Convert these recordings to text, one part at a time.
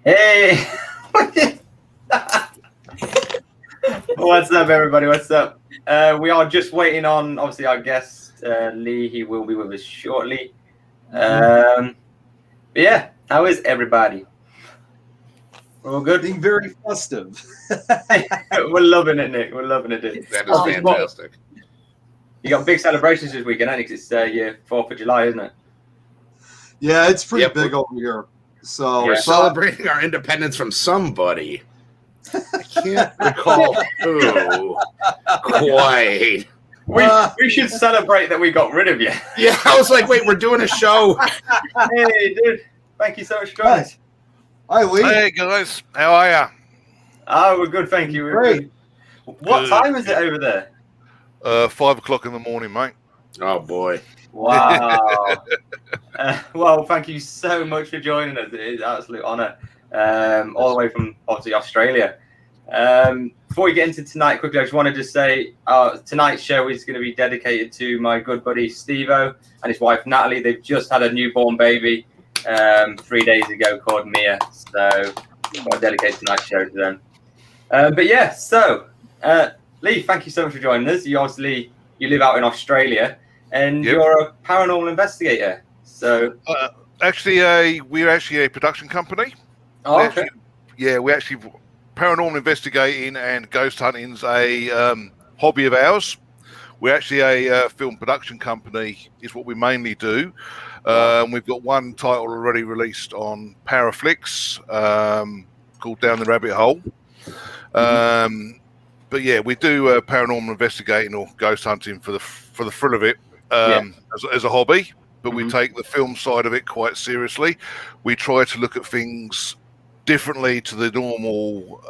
Hey! What's up, everybody? What's up? We are just waiting on, obviously, our guest, Leigh. He will be with us shortly. But yeah, how is everybody? We're all good? Being very festive. We're loving it, Nick. We're loving it, dude. That is fantastic. You got big celebrations this weekend, haven't you? 'Cause it's your 4th of July, isn't it? Yeah, it's pretty big over here. So we're celebrating our independence from somebody. I can't recall who quite. We should celebrate that we got rid of you. Yeah, I was like, wait, we're doing a show. Hey, dude. Thank you so much for joining us. Hi, Leigh. Hey, guys. How are ya? Oh, we're good, thank you. We're Great. Good. What time is it over there? 5 o'clock in the morning, mate. Oh, boy. Wow. Well, thank you so much for joining us. It is an absolute honour. All the way from, obviously, Australia. Before we get into tonight, quickly, I just wanted to say tonight's show is going to be dedicated to my good buddy Steve-O and his wife Natalie. They've just had a newborn baby 3 days ago called Mia. So I want to dedicate tonight's show to them. But yeah, so Leigh, thank you so much for joining us. You live out in Australia and you're a paranormal investigator. So we're actually a production company. Oh, okay. We actually paranormal investigating and ghost hunting's a hobby of ours. We're actually a film production company, is what we mainly do. We've got one title already released on Paraflix called Down the Rabbit Hole. But yeah, we do paranormal investigating or ghost hunting for the thrill of it as a hobby. But we take the film side of it quite seriously. We try to look at things differently to the normal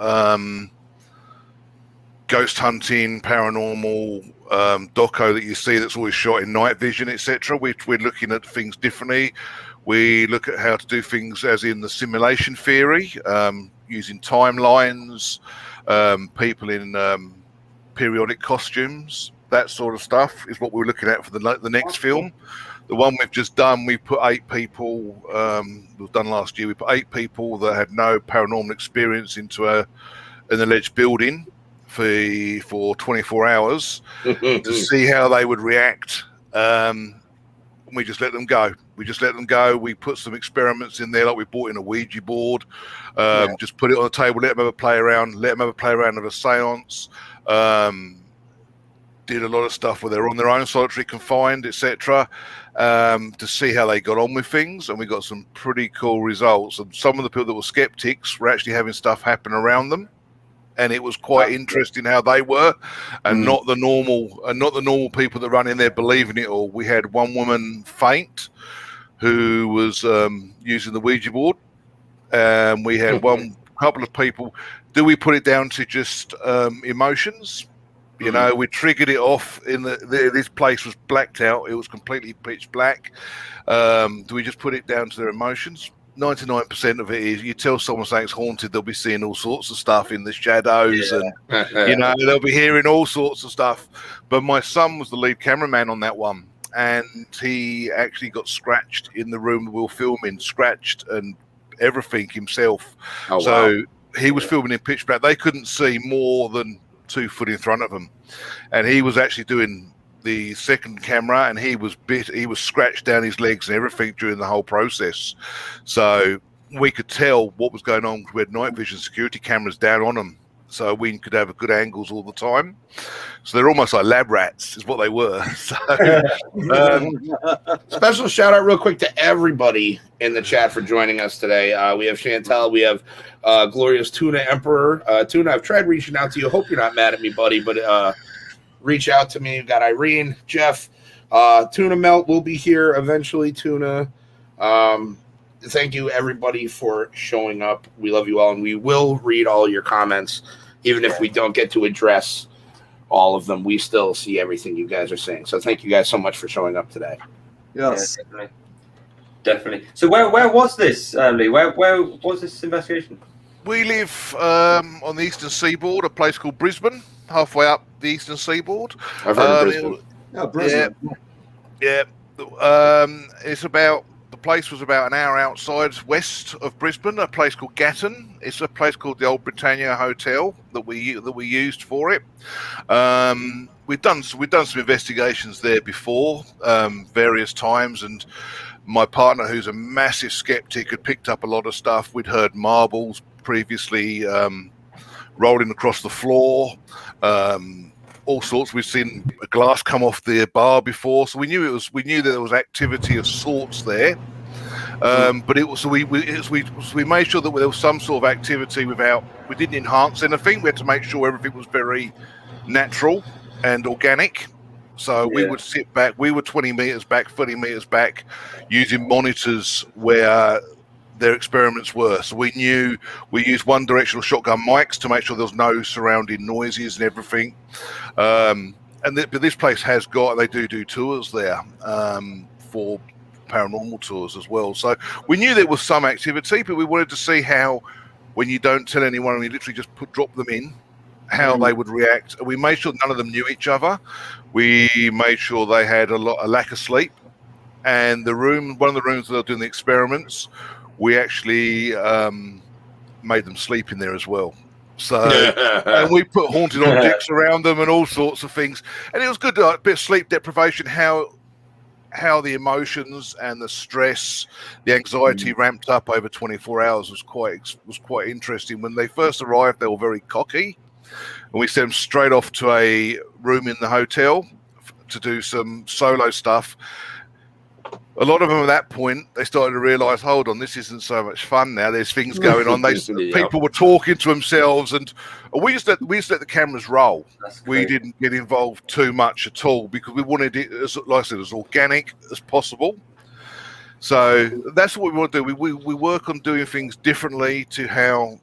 ghost hunting, paranormal doco that you see that's always shot in night vision, etc. We're looking at things differently. We look at how to do things as in the simulation theory, using timelines, people in periodic costumes, that sort of stuff is what we're looking at for the next film. The one we've just done, we put 8 people, we've done last year, we put 8 people that had no paranormal experience into an alleged building for 24 hours to see how they would react. We just let them go. We put some experiments in there, like we brought in a Ouija board, just put it on the table, let them have a play around, of a seance. Did a lot of stuff where they're on their own, solitary confined, etc., to see how they got on with things, and we got some pretty cool results. And some of the people that were skeptics were actually having stuff happen around them, and it was quite interesting how they were, and not the normal people that run in there believing it all. We had one woman faint who was using the Ouija board, and we had couple of people. Do we put it down to just emotions? You know, we triggered it off in this place was blacked out. It was completely pitch black. Do we just put it down to their emotions? 99% of it is you tell someone something's haunted, they'll be seeing all sorts of stuff in the shadows and, they'll be hearing all sorts of stuff. But my son was the lead cameraman on that one. And he actually got scratched in the room that we were filming, scratched and everything himself. Oh, so he was filming in pitch black. They couldn't see more than 2 foot in front of him, and he was actually doing the second camera, and he was scratched down his legs and everything during the whole process. So we could tell what was going on. We had night vision security cameras down on them, so we could have good angles all the time. So they're almost like lab rats, is what they were. So, special shout out real quick to everybody in the chat for joining us today. We have Chantel, we have Glorious Tuna Emperor. Tuna, I've tried reaching out to you. Hope you're not mad at me, buddy, but reach out to me. We've got Irene, Jeff, Tuna Melt will be here eventually, Tuna. Thank you, everybody, for showing up. We love you all, and we will read all your comments, even if we don't get to address all of them. We still see everything you guys are saying. So thank you guys so much for showing up today. Yes. Yeah, definitely. So where was this, Leigh? Where was this investigation? We live on the eastern seaboard, a place called Brisbane, halfway up the eastern seaboard. I've heard of Brisbane. Brisbane. Yeah. It's about The place was about an hour outside west of Brisbane, a place called Gatton. It's a place called the Old Britannia Hotel that we used for it. We'd done some investigations there before, various times, and my partner, who's a massive skeptic, had picked up a lot of stuff. We'd heard marbles previously rolling across the floor, all sorts. We'd seen a glass come off the bar before, so we knew that there was activity of sorts there. But it was we made sure that there was some sort of activity without. We didn't enhance anything. We had to make sure everything was very natural and organic. So we would sit back. We were 20 meters back, 30 meters back, using monitors where their experiments were. So we knew we used one directional shotgun mics to make sure there was no surrounding noises and everything. But this place has got, they do tours there for paranormal tours as well. So we knew there was some activity, but we wanted to see how, when you don't tell anyone and you literally just drop them in, how they would react. We made sure none of them knew each other. We made sure they had a lack of sleep. And one of the rooms that they were doing the experiments, we actually made them sleep in there as well. So, and we put haunted objects around them and all sorts of things. And it was good, a bit of sleep deprivation, how the emotions and the stress, the anxiety ramped up over 24 hours was quite interesting. When they first arrived, they were very cocky. And we sent them straight off to a room in the hotel to do some solo stuff. A lot of them at that point, they started to realise, hold on, this isn't so much fun now. There's things going on. People were talking to themselves, and we just let the cameras roll. We didn't get involved too much at all because we wanted it, as organic as possible. So that's what we want to do. We work on doing things differently to how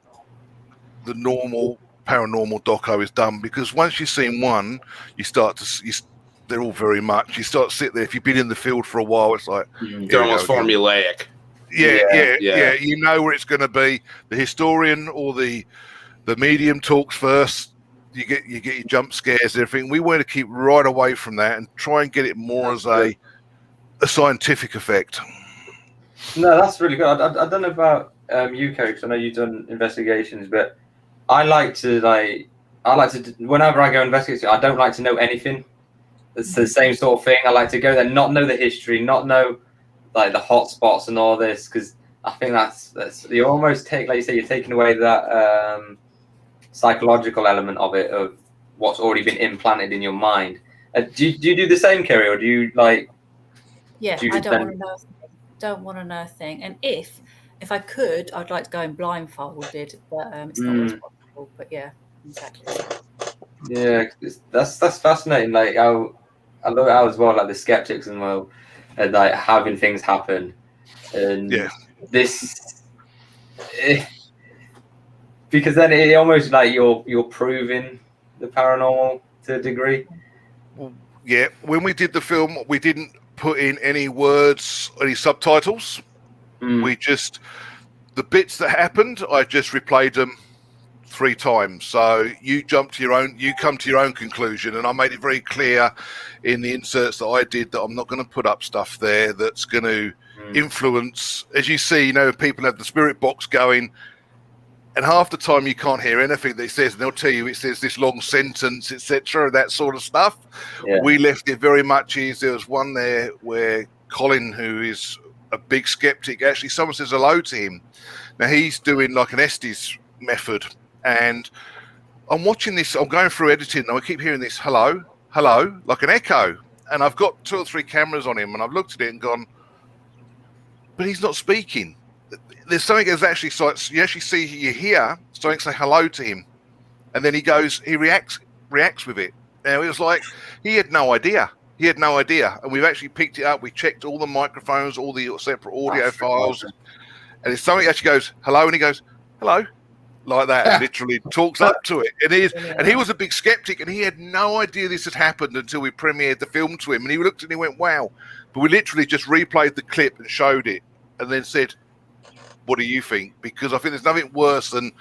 the normal paranormal doco is done, because once you've seen one, you start to they're all very much, you start to sit there. If you've been in the field for a while, it's like they're almost formulaic. Yeah, you know where it's going to be. The historian or the medium talks first. You get your jump scares and everything. We want to keep right away from that and try and get it more as a scientific effect. No, that's really good. I don't know about you, Coach. I know you've done investigations, but I like to whenever I go investigate, I don't like to know anything. It's the same sort of thing. I like to go there, not know the history, not know like the hot spots and all this, because I think that's you almost take, like you say, you're taking away that psychological element of it, of what's already been implanted in your mind. Do you do the same, Kerry, or do you like? Yeah, I don't want to know a thing. And if I could, I'd like to go in blindfolded, but it's not always possible. But yeah, exactly. Yeah, that's fascinating. Like I love how as well, like the skeptics and like having things happen, and this, because then it almost like you're proving the paranormal to a degree. Yeah, when we did the film, we didn't put in any words, any subtitles. We just, the bits that happened, I just replayed them 3 times. So you come to your own conclusion, and I made it very clear in the inserts that I did that I'm not going to put up stuff there that's going to influence. As you see, people have the spirit box going, and half the time you can't hear anything that it says, and they'll tell you it says this long sentence, etc., that sort of stuff. We left it very much as there was one there where Colin, who is a big skeptic, actually someone says hello to him. Now he's doing like an Estes method, and I'm watching this, I'm going through editing, and I keep hearing this hello, like an echo, and I've got 2 or 3 cameras on him, and I've looked at it and gone, but he's not speaking. There's something that's actually, you actually see, you hear something say hello to him, and then he reacts with it. Now it was like he had no idea, and we've actually picked it up. We checked all the microphones, all the separate audio files, and if something actually goes hello, and he goes hello, like that, and literally talks up to it. And he was a big skeptic, and he had no idea this had happened until we premiered the film to him, and he looked and he went, wow. But we literally just replayed the clip and showed it, and then said, what do you think? Because I think there's nothing worse than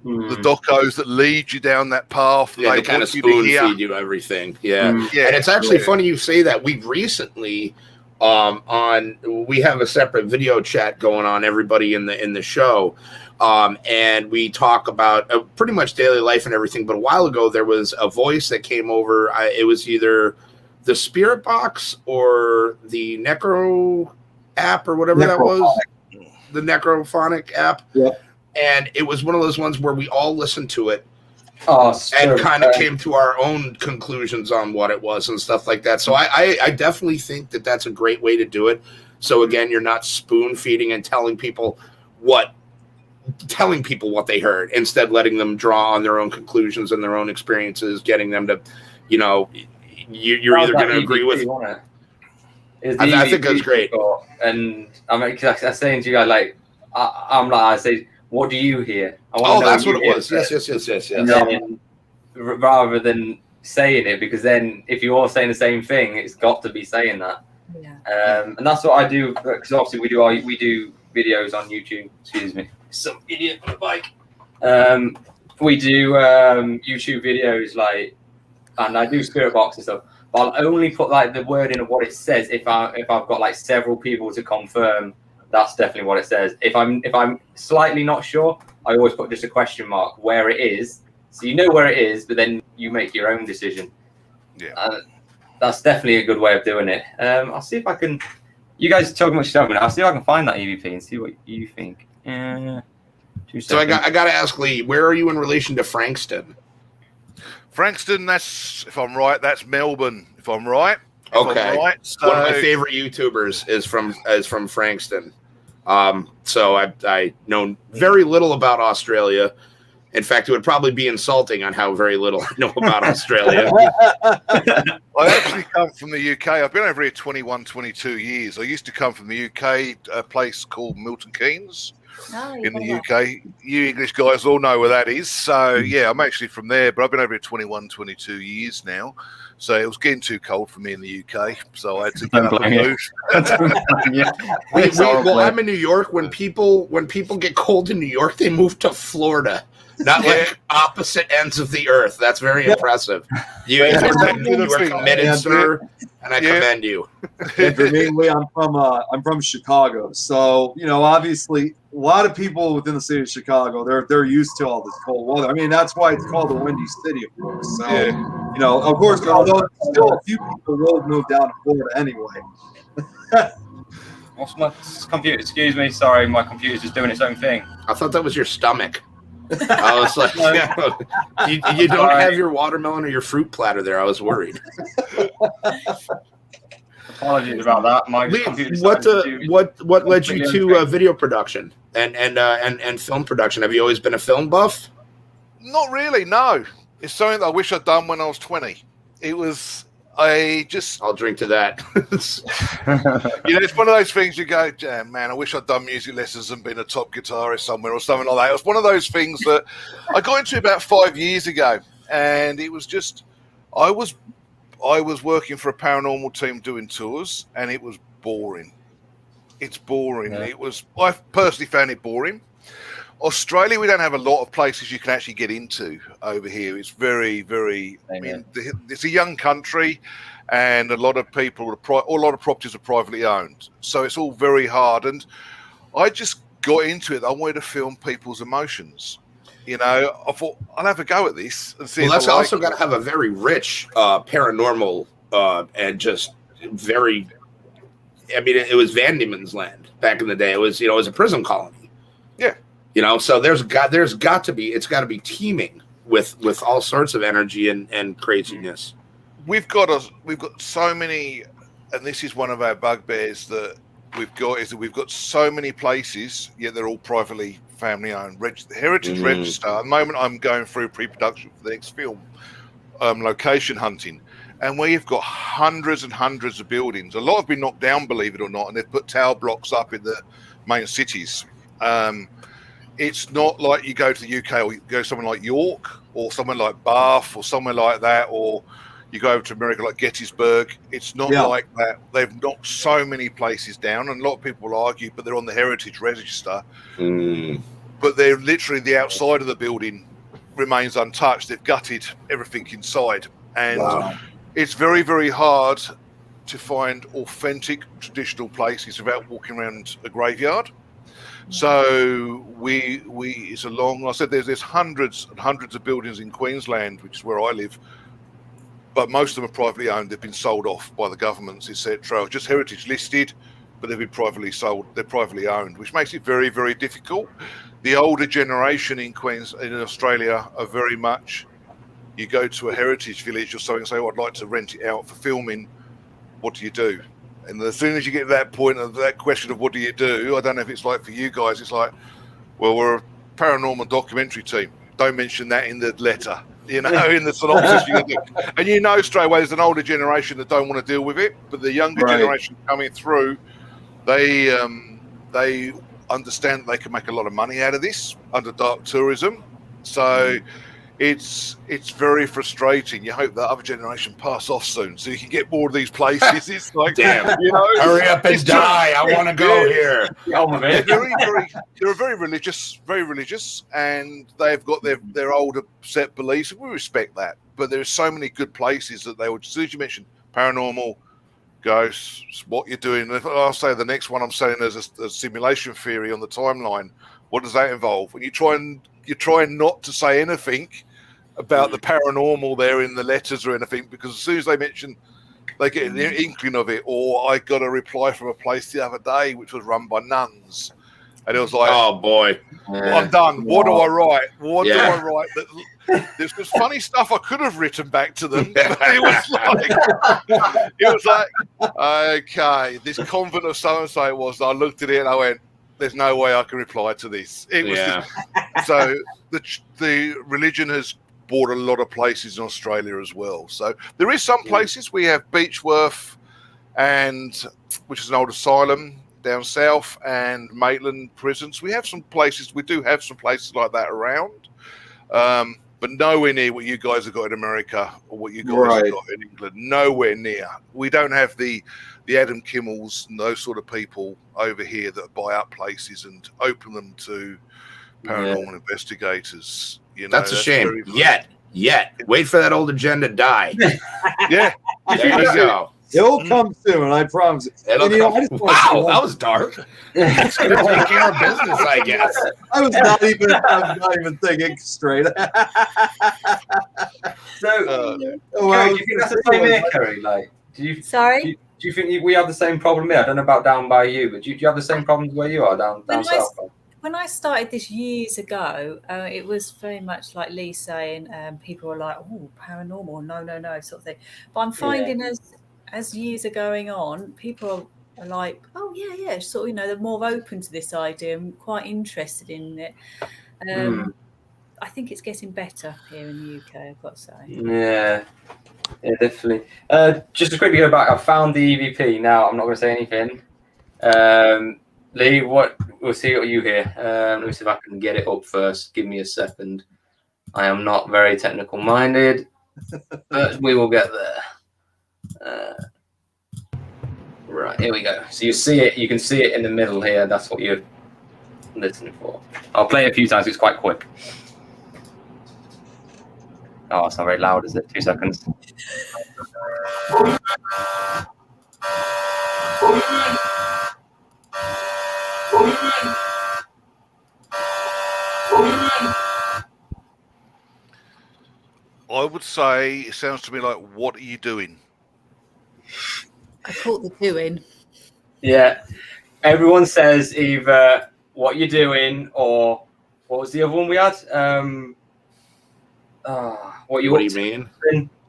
the docos that lead you down that path. They kind of spoon feed you everything. And it's actually funny you say that. We recently we have a separate video chat going on, everybody in the show. And we talk about pretty much daily life and everything. But a while ago, there was a voice that came over. It was either the Spirit Box or the Necro app or whatever that was. The Necrophonic app. Yep. And it was one of those ones where we all listened to it. And kind of came to our own conclusions on what it was and stuff like that. So I definitely think that that's a great way to do it. So again, you're not spoon feeding and telling people what they heard, instead letting them draw on their own conclusions and their own experiences, getting them to, you're either going to agree with. I think that's great. And I mean, cause I was saying to you guys, like, I say, what do you hear? That's what it was. Yes. Then, rather than saying it, because then if you're all saying the same thing, it's got to be saying that. Yeah. And that's what I do, because obviously we do videos on YouTube. Excuse me, some idiot on a bike. We do YouTube videos, like, and I do Spirit Box and stuff. But I'll only put like the wording of what it says if I've got like several people to confirm. That's definitely what it says. If I'm slightly not sure, I always put just a question mark where it is, so you know where it is, but then you make your own decision. Yeah, that's definitely a good way of doing it. I'll see if I can. You guys talk much stuff, but I'll see if I can find that EVP and see what you think. 2 seconds. So I got to ask Leigh, where are you in relation to Frankston? Frankston, that's, if I'm right, that's Melbourne. If I'm right. Okay. Right. So, one of my favorite YouTubers is from Frankston. So I know very little about Australia. In fact, it would probably be insulting on how very little I know about Australia. I actually come from the UK. I've been over here 21, 22 years. I used to come from the UK, a place called Milton Keynes in the UK. You English guys all know where that is. So, yeah, I'm actually from there, but I've been over here 21, 22 years now. So it was getting too cold for me in the UK, so I had to get up and move. Well, I'm in New York. When people get cold in New York, they move to Florida. Not like opposite ends of the earth. That's very impressive. You are committed, sir, and I commend you. And for me, I'm from Chicago, so obviously a lot of people within the city of Chicago, they're used to all this cold weather. I mean, that's why it's called the Windy City, of course. So of course, although still a few people will move down to Florida anyway. What's my computer? Excuse me, sorry, my computer's just doing its own thing. I thought that was your stomach. I was like, you don't have your watermelon or your fruit platter there. I was worried. Apologies about that. My what led you to video production and film production? Have you always been a film buff? Not really. No, it's something that I wish I'd done when I was 20. I'll drink to that. It's one of those things you go, man, I wish I'd done music lessons and been a top guitarist somewhere or something like that. It was one of those things that I got into about 5 years ago, and it was just, I was working for a paranormal team doing tours, and it was boring. It's boring. Yeah. I personally found it boring. Australia, we don't have a lot of places you can actually get into over here. It's very, very. I mean, it's a young country, and a lot of people, a lot of properties are privately owned. So it's all very hard. And I just got into it. I wanted to film people's emotions. I thought I'll have a go at this and see. Well, that's also got to have a very rich paranormal and just very. I mean, it was Van Diemen's Land back in the day. It was a prison colony. Yeah. So it's got to be teeming with all sorts of energy and craziness. We've got so many, and this is one of our bugbears that we've got so many places, yet they're all privately family owned. Heritage Register. At the moment, I'm going through pre-production for the next film, location hunting, and we've got hundreds and hundreds of buildings. A lot have been knocked down, believe it or not, and they've put tower blocks up in the main cities. It's not like you go to the UK or you go somewhere like York or somewhere like Bath or somewhere like that, or you go over to America like Gettysburg. It's not like that. They've knocked so many places down, and a lot of people will argue, but they're on the Heritage Register. But they're literally the outside of the building remains untouched. They've gutted everything inside, and it's very, very hard to find authentic traditional places without walking around a graveyard. So it's a long. I said there's hundreds and hundreds of buildings in Queensland, which is where I live, but most of them are privately owned. They've been sold off by the governments, etc. Just heritage listed, but they've been privately sold. They're privately owned, which makes it very, very difficult. The older generation in Australia are very much. You go to a heritage village or something and say, "Oh, I'd like to rent it out for filming." What do you do? And as soon as you get to that point of that question of what do you do, I don't know if it's like for you guys, it's like, well, we're a paranormal documentary team. Don't mention that in the letter, in the synopsis. And you know straight away there's an older generation that don't want to deal with it, but the younger generation coming through, they understand they can make a lot of money out of this under dark tourism. So it's very frustrating. You hope that other generation pass off soon so you can get more of these places. It's like, damn, hurry up and die. I want to go here. They're very religious, and they've got their older set beliefs. We respect that, but there's so many good places that they would. As soon as you mention paranormal, ghosts, what you're doing. I'll say the next one I'm saying there's a simulation theory on the timeline. What does that involve? When you're trying not to say anything about the paranormal there in the letters or anything, because as soon as they mention, they get an inkling of it. Or I got a reply from a place the other day which was run by nuns, and it was like, oh boy, I'm done. What do I write? What do I write? There's this funny stuff I could have written back to them. But it was like, okay, this convent of so and so it was. I looked at it and I went, there's no way I can reply to this. It was so the religion has bought a lot of places in Australia as well. So there is some places. We have Beechworth, which is an old asylum down south, and Maitland prisons. We do have some places like that around, but nowhere near what you guys have got in America or what you guys have got in England. Nowhere near. We don't have the Adam Kimmels and those sort of people over here that buy up places and open them to paranormal investigators. That's a shame. Yet. Wait for that old agenda to die. Yeah. There you go. It'll come soon, I promise. Wow, that was dark. It's going to take care of business, I guess. I was not even thinking straight. So, Kerry, do you think that's the same here, Kerry? Like, Sorry? Do you think we have the same problem here? I don't know about down by you, but do you have the same problems where you are down south? When I started this years ago, it was very much like Leigh saying, people were like, oh, paranormal, no, sort of thing. But I'm finding as years are going on, people are like, oh, yeah, sort of, they're more open to this idea and quite interested in it. I think it's getting better here in the UK, I've got to say. Yeah, definitely. Just to quickly go back, I found the EVP. Now, I'm not going to say anything. Leigh, we'll see what you hear. Let me see if I can get it up first. Give me a second. I am not very technical minded, but we will get there. Right, here we go. So you can see it in the middle here. That's what you're listening for. I'll play it a few times. It's quite quick. Oh, it's not very loud, is it? 2 seconds. I would say it sounds to me like, what are you doing? I caught the doing. Yeah. Everyone says either what you're doing or what was the other one we had? What do you mean?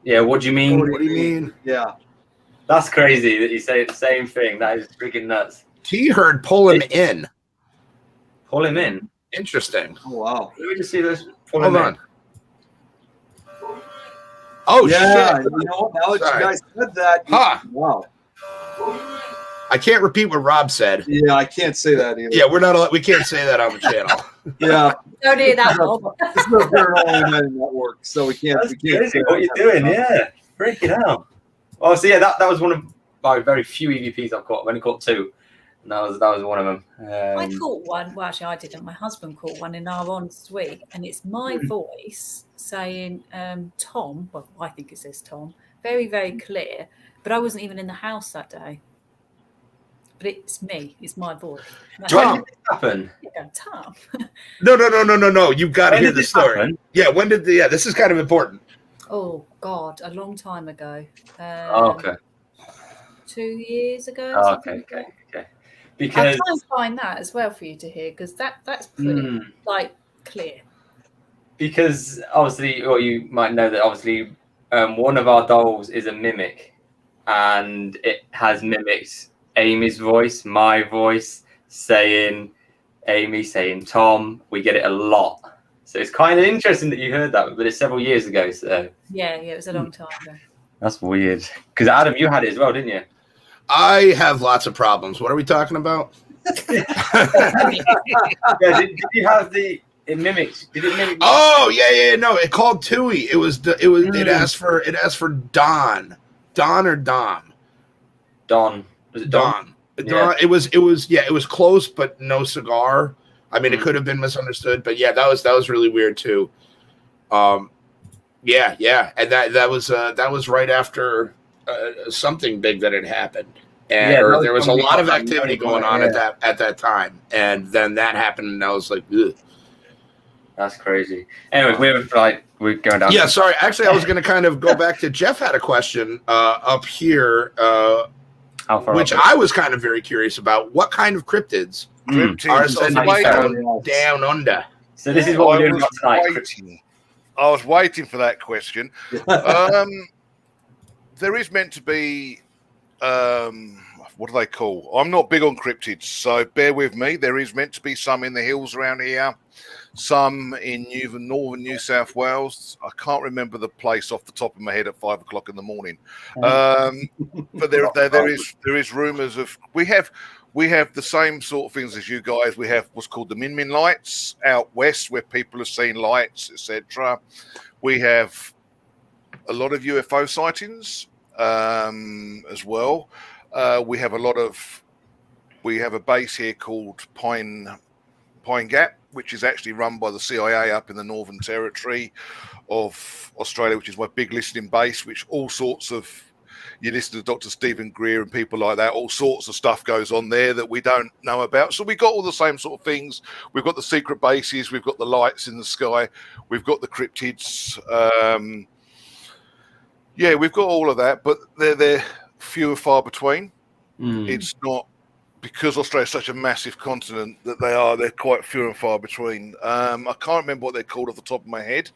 Yeah, what do you mean? What do you mean? Yeah. That's crazy that you say the same thing. That is freaking nuts. He heard pull him in. Pull him in? Interesting. Oh, wow. Let me just see this. Hold on. Oh, yeah, shit. You know what? Now that you guys said that, wow. I can't repeat what Rob said. Yeah, I can't say that either. Yeah, we can't say that on the channel. Yeah. Don't do that, Bob. This is a Paranormal network, so we can't. That's crazy. What you're doing, yeah. Break it out. Oh, so yeah, that was one of my very few EVPs I've caught. I've only caught 2. And that was one of them. I caught one. Well, actually, I didn't. My husband caught one in our ensuite, and it's my voice saying Tom. Well, I think it says Tom. very, very clear. But I wasn't even in the house that day. But it's me. It's my voice. When did this happen? Yeah, Tom. No. You've got to When hear did the this story. happen? Yeah, when did this is kind of important. Oh, God, a long time ago. Okay. 2 years ago. Oh, something okay. I'll Because try and find that as well for you to hear, because that's pretty like clear. Because obviously, or you might know that obviously, one of our dolls is a mimic, and it has mimicked Amy's voice, my voice, saying Amy, saying Tom. We get it a lot, so it's kind of interesting that you heard that, but it's several years ago. So Yeah, it was a long time ago. that's weird. Because Adam, you had it as well, didn't you? I have lots of problems. What are we talking about? Yeah. Did you have the? It mimics. Did it mimic? Oh yeah. No, it called Tui. It asked for Don or Dom. Don. Was it Don? Don. It was close, but no cigar. I mean, it could have been misunderstood, but yeah, that was really weird too. Yeah, and that was right after something big that had happened, and there was a lot of activity going on at that time, and then that happened, and I was like, ugh. That's crazy. Anyway, we're going down. Yeah, sorry. Actually, I was going to kind of go back to Jeff had a question up here, which I was kind of very curious about. What kind of cryptids are said to be found down under? So this is what we're doing tonight. I was waiting for that question. There is meant to be, what do they call? I'm not big on cryptids, so bear with me. There is meant to be some in the hills around here, some in northern New South Wales. I can't remember the place off the top of my head at 5 o'clock in the morning. But there is rumours of we have the same sort of things as you guys. We have what's called the Min lights out west, where people have seen lights, etc. We have a lot of UFO sightings as well. We have a base here called Pine Gap, which is actually run by the CIA up in the Northern Territory of Australia, which is my big listening base, which all sorts of, you listen to Dr. Stephen Greer and people like that, all sorts of stuff goes on there that we don't know about. So we got all the same sort of things. We've got the secret bases, we've got the lights in the sky, we've got the cryptids. Yeah, we've got all of that, but they're few and far between. It's not, because Australia is such a massive continent, that they're quite few and far between. I can't remember what they're called off the top of my head.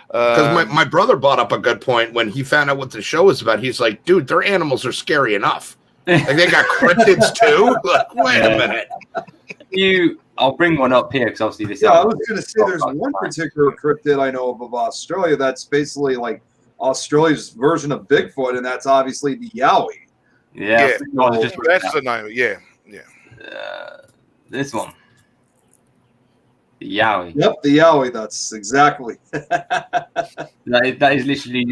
Because my brother brought up a good point when he found out what the show was about. He's like, dude, their animals are scary enough. Like, they got cryptids too? Like, wait a minute. I'll bring one up here because obviously this. Yeah, I was going to say there's one particular cryptid I know of Australia that's basically like Australia's version of Bigfoot, and that's obviously the Yowie. Yeah, that's the name. Yeah. This one, the Yowie. Yep, the Yowie. That's exactly. that is literally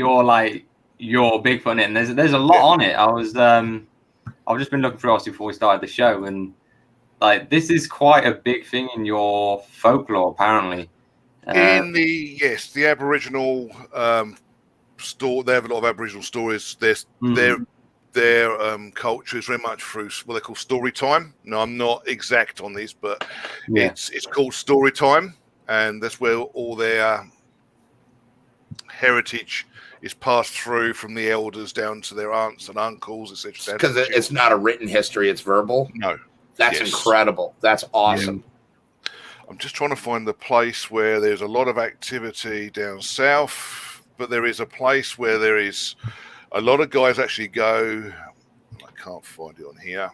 your Bigfoot, and there's a lot on it. I've just been looking through obviously before we started the show, and this is quite a big thing in your folklore, apparently. In the Aboriginal store, they have a lot of Aboriginal stories. Their culture is very much through what they call story time. No, I'm not exact on this, but it's called story time, and that's where all their heritage is passed through from the elders down to their aunts and uncles, etc. Because it's not a written history; it's verbal. No, that's incredible. That's awesome. Yeah. I'm just trying to find the place where there's a lot of activity down south, but there is a place where there is a lot of guys actually go. I can't find it on here.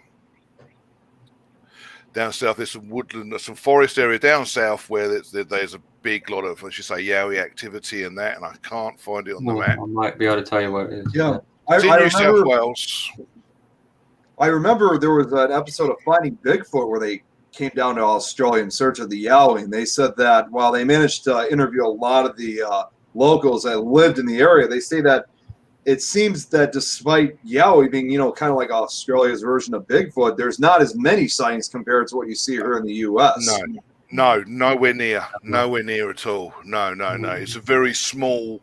Down south, there's some woodland, some forest area down south where there's a big lot of, as you say, Yowie activity and that, and I can't find it on the map. I might be able to tell you where it is. Yeah, it's in New South Wales. I remember there was an episode of Finding Bigfoot where they came down to Australia in search of the Yowie, and they said that while they managed to interview a lot of the locals that lived in the area, they say that it seems that despite Yowie being, kind of like Australia's version of Bigfoot, there's not as many sightings compared to what you see here in the U.S. No, nowhere near at all. No. It's a very small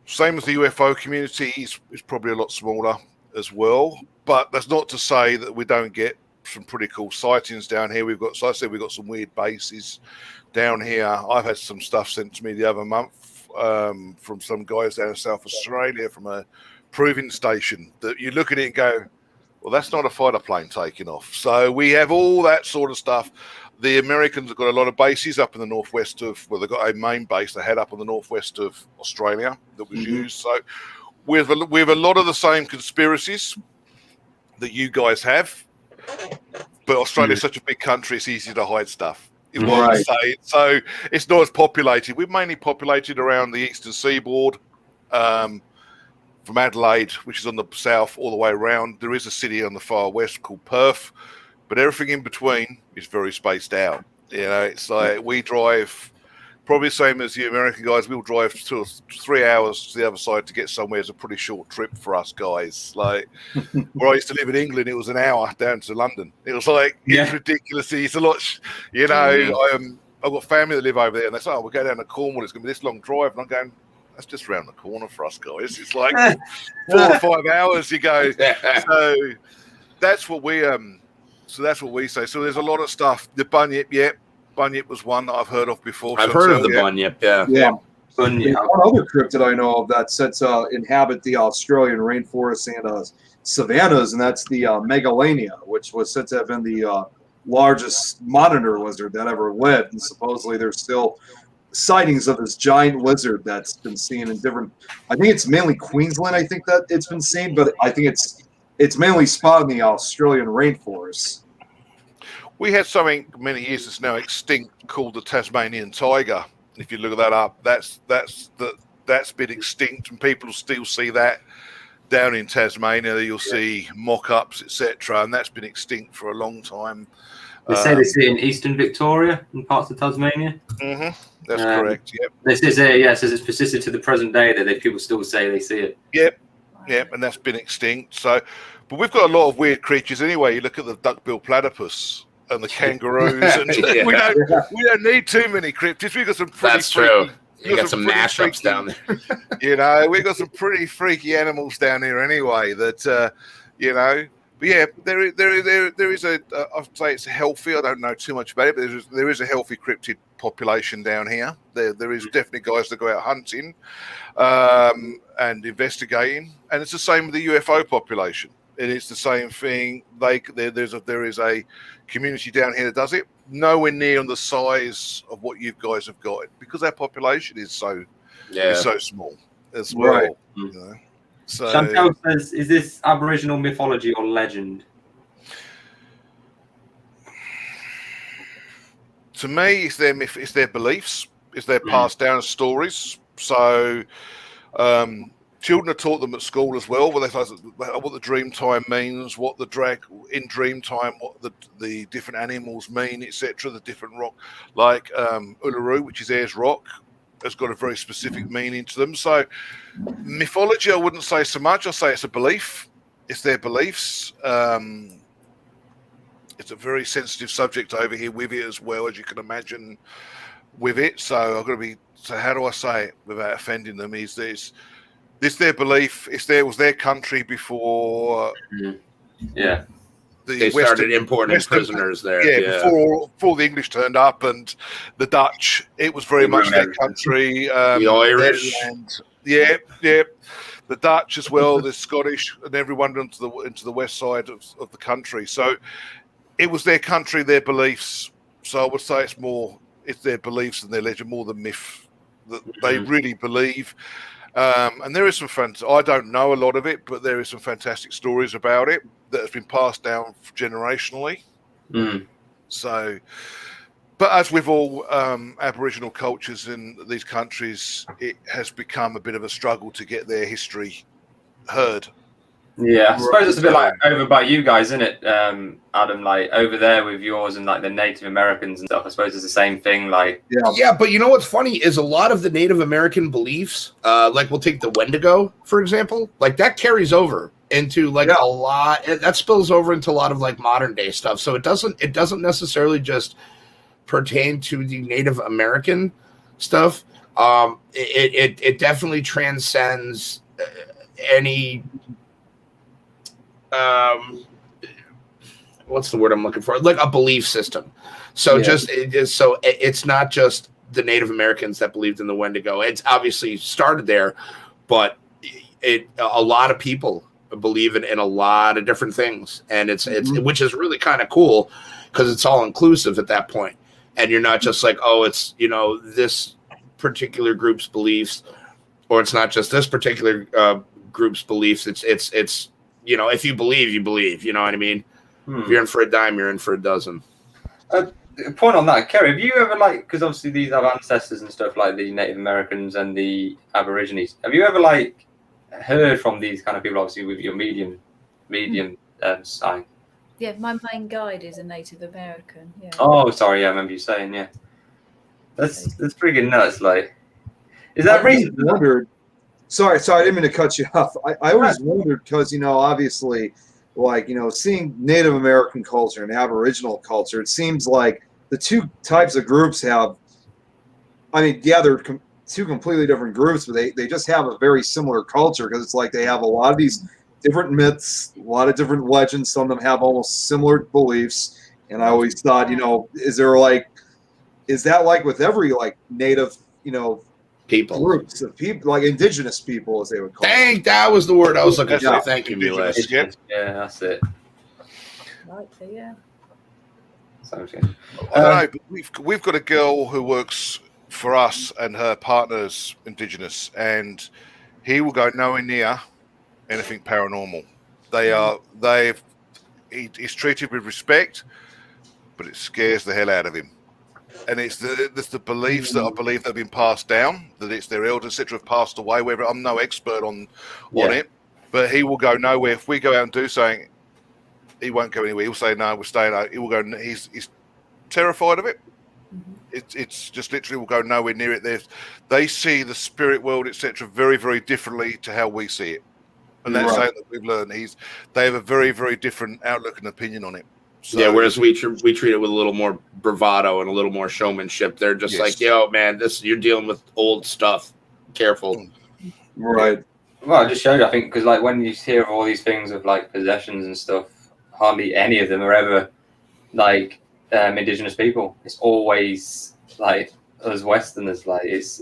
Same as the UFO community is probably a lot smaller as well. But that's not to say that we don't get some pretty cool sightings down here. We've got, so I said, we've got some weird bases down here. I've had some stuff sent to me the other month from some guys down in South Australia from a proving station that you look at it and go, well, that's not a fighter plane taking off. So we have all that sort of stuff. The Americans have got a lot of bases up in the northwest of, well, they've got a main base they had up in the northwest of Australia that was used. So we have a lot of the same conspiracies that you guys have, but Australia's such a big country, it's easy to hide stuff. Right. So it's not as populated. We've mainly populated around the eastern seaboard, from Adelaide, which is on the south, all the way around. There is a city on the far west called Perth, but everything in between is very spaced out. You know, it's like we drive probably the same as the American guys. We'll drive 2 or 3 hours to the other side to get somewhere. It's a pretty short trip for us guys. Like where I used to live in England, it was an hour down to London. It was like, it's ridiculous. It's a lot, you know, I've got family that live over there and they say, oh, we'll go down to Cornwall. It's going to be this long drive. And I'm going, that's just around the corner for us guys. It's like 4 or 5 hours you go. So that's what we say. So there's a lot of stuff. The Bunyip, Bunyip was one that I've heard of before. I've heard of the Bunyip, Yeah. Bunyip. One other cryptid I know of that said to inhabit the Australian rainforests and savannas, and that's the Megalania, which was said to have been the largest monitor lizard that ever lived. And supposedly there's still sightings of this giant lizard that's been seen in different, I think it's mainly Queensland, I think that it's been seen, but I think it's mainly spotted in the Australian rainforest. We had something many years that's now extinct called the Tasmanian tiger. If you look that up, that's been extinct, and people still see that down in Tasmania. You'll see mock-ups, etc., and that's been extinct for a long time. They say they see it in eastern Victoria and parts of Tasmania. That's correct. Yep. This is it says it's persisted to the present day that people still say they see it. Yep, and that's been extinct. So, but we've got a lot of weird creatures anyway. You look at the duck-billed platypus and the kangaroos, and we don't need too many cryptids. We've got some pretty That's true. You got some mashups down there. You know, we've got some pretty freaky animals down here anyway. That you know, but yeah, there is a. I'd say it's healthy. I don't know too much about it, but there is a healthy cryptid population down here. There is definitely guys that go out hunting and investigating, and it's the same with the UFO population. It is the same thing. There is a community down here that does it. Nowhere near on the size of what you guys have got, because our population is so small as well. Right. You know? So, Chantel says, "Is this Aboriginal mythology or legend?" To me, it's their beliefs. It's their passed down stories. So. Children are taught them at school as well, what the dream time means, what the drag in dream time, what the different animals mean, etc. The different rock, like Uluru, which is Ayers Rock, has got a very specific meaning to them. So mythology, I wouldn't say so much. I'll say it's a belief. It's their beliefs. It's a very sensitive subject over here with it as well, as you can imagine with it. So I've got to be. So how do I say it without offending them? Is this? This their belief. Was their country before. They started importing prisoners there. Before the English turned up and the Dutch, it was very much their country. The Irish, the Dutch as well, the Scottish, and everyone into the west side of the country. So it was their country, their beliefs. So I would say it's their beliefs and their legend more than myth that they really believe. And there is some I don't know a lot of it, but there is some fantastic stories about it that has been passed down generationally. So, but as with all Aboriginal cultures in these countries, it has become a bit of a struggle to get their history heard. Yeah, I suppose it's a bit like over by you guys, isn't it, Adam? Like over there with yours and like the Native Americans and stuff. I suppose it's the same thing. Like, yeah, but you know what's funny is a lot of the Native American beliefs, like we'll take the Wendigo for example, like that carries over into like a lot. That spills over into a lot of like modern day stuff. So it doesn't necessarily just pertain to the Native American stuff. It definitely transcends any what's the word I'm looking for? Like a belief system. So it's not just the Native Americans that believed in the Wendigo. It's obviously started there, but a lot of people believe in a lot of different things, and it's which is really kind of cool because it's all inclusive at that point, and you're not just like, oh, it's this particular group's beliefs, or it's not just this particular group's beliefs. It's if you believe, you believe. You know what I mean? If you're in for a dime, you're in for a dozen. Point on that, Kerry, have you ever because obviously these have ancestors and stuff like the Native Americans and the Aborigines. Have you ever heard from these kind of people, obviously with your medium side? Yeah, my main guide is a Native American. Yeah. Oh, sorry, yeah, I remember you saying, yeah. That's freaking nuts. Is that reason? Wondered. Sorry, I didn't mean to cut you off. I always wondered because obviously, seeing Native American culture and Aboriginal culture, it seems like the two types of groups have. I mean, yeah, they're two completely different groups, but they just have a very similar culture because it's like they have a lot of these different myths, a lot of different legends. Some of them have almost similar beliefs, and I always thought, is that like with every Native, people, groups of people, like indigenous people, as they would call them. That was the word I was looking for. Thank you, Mulaes. Yeah, that's it. Likely, yeah. Sounds good. I don't know, but we've got a girl who works for us, and her partner's indigenous, and he will go nowhere near anything paranormal. He's treated with respect, but it scares the hell out of him. And it's the beliefs that I believe that have been passed down, that it's their elders, etc., have passed away. Whether I'm no expert on it, but he will go nowhere. If we go out and do something, he won't go anywhere. He'll say no, we're staying out. He will go. He's terrified of it. It's just literally will go nowhere near it. They see the spirit world, etc., very, very differently to how we see it, and that's something that we've learned. They have a very, very different outlook and opinion on it. So, whereas we treat it with a little more bravado and a little more showmanship. They're just like, yo, man, you're dealing with old stuff. Careful. Right. Well, I just showed, I think, because when you hear of all these things of possessions and stuff, hardly any of them are ever indigenous people. It's always us Westerners.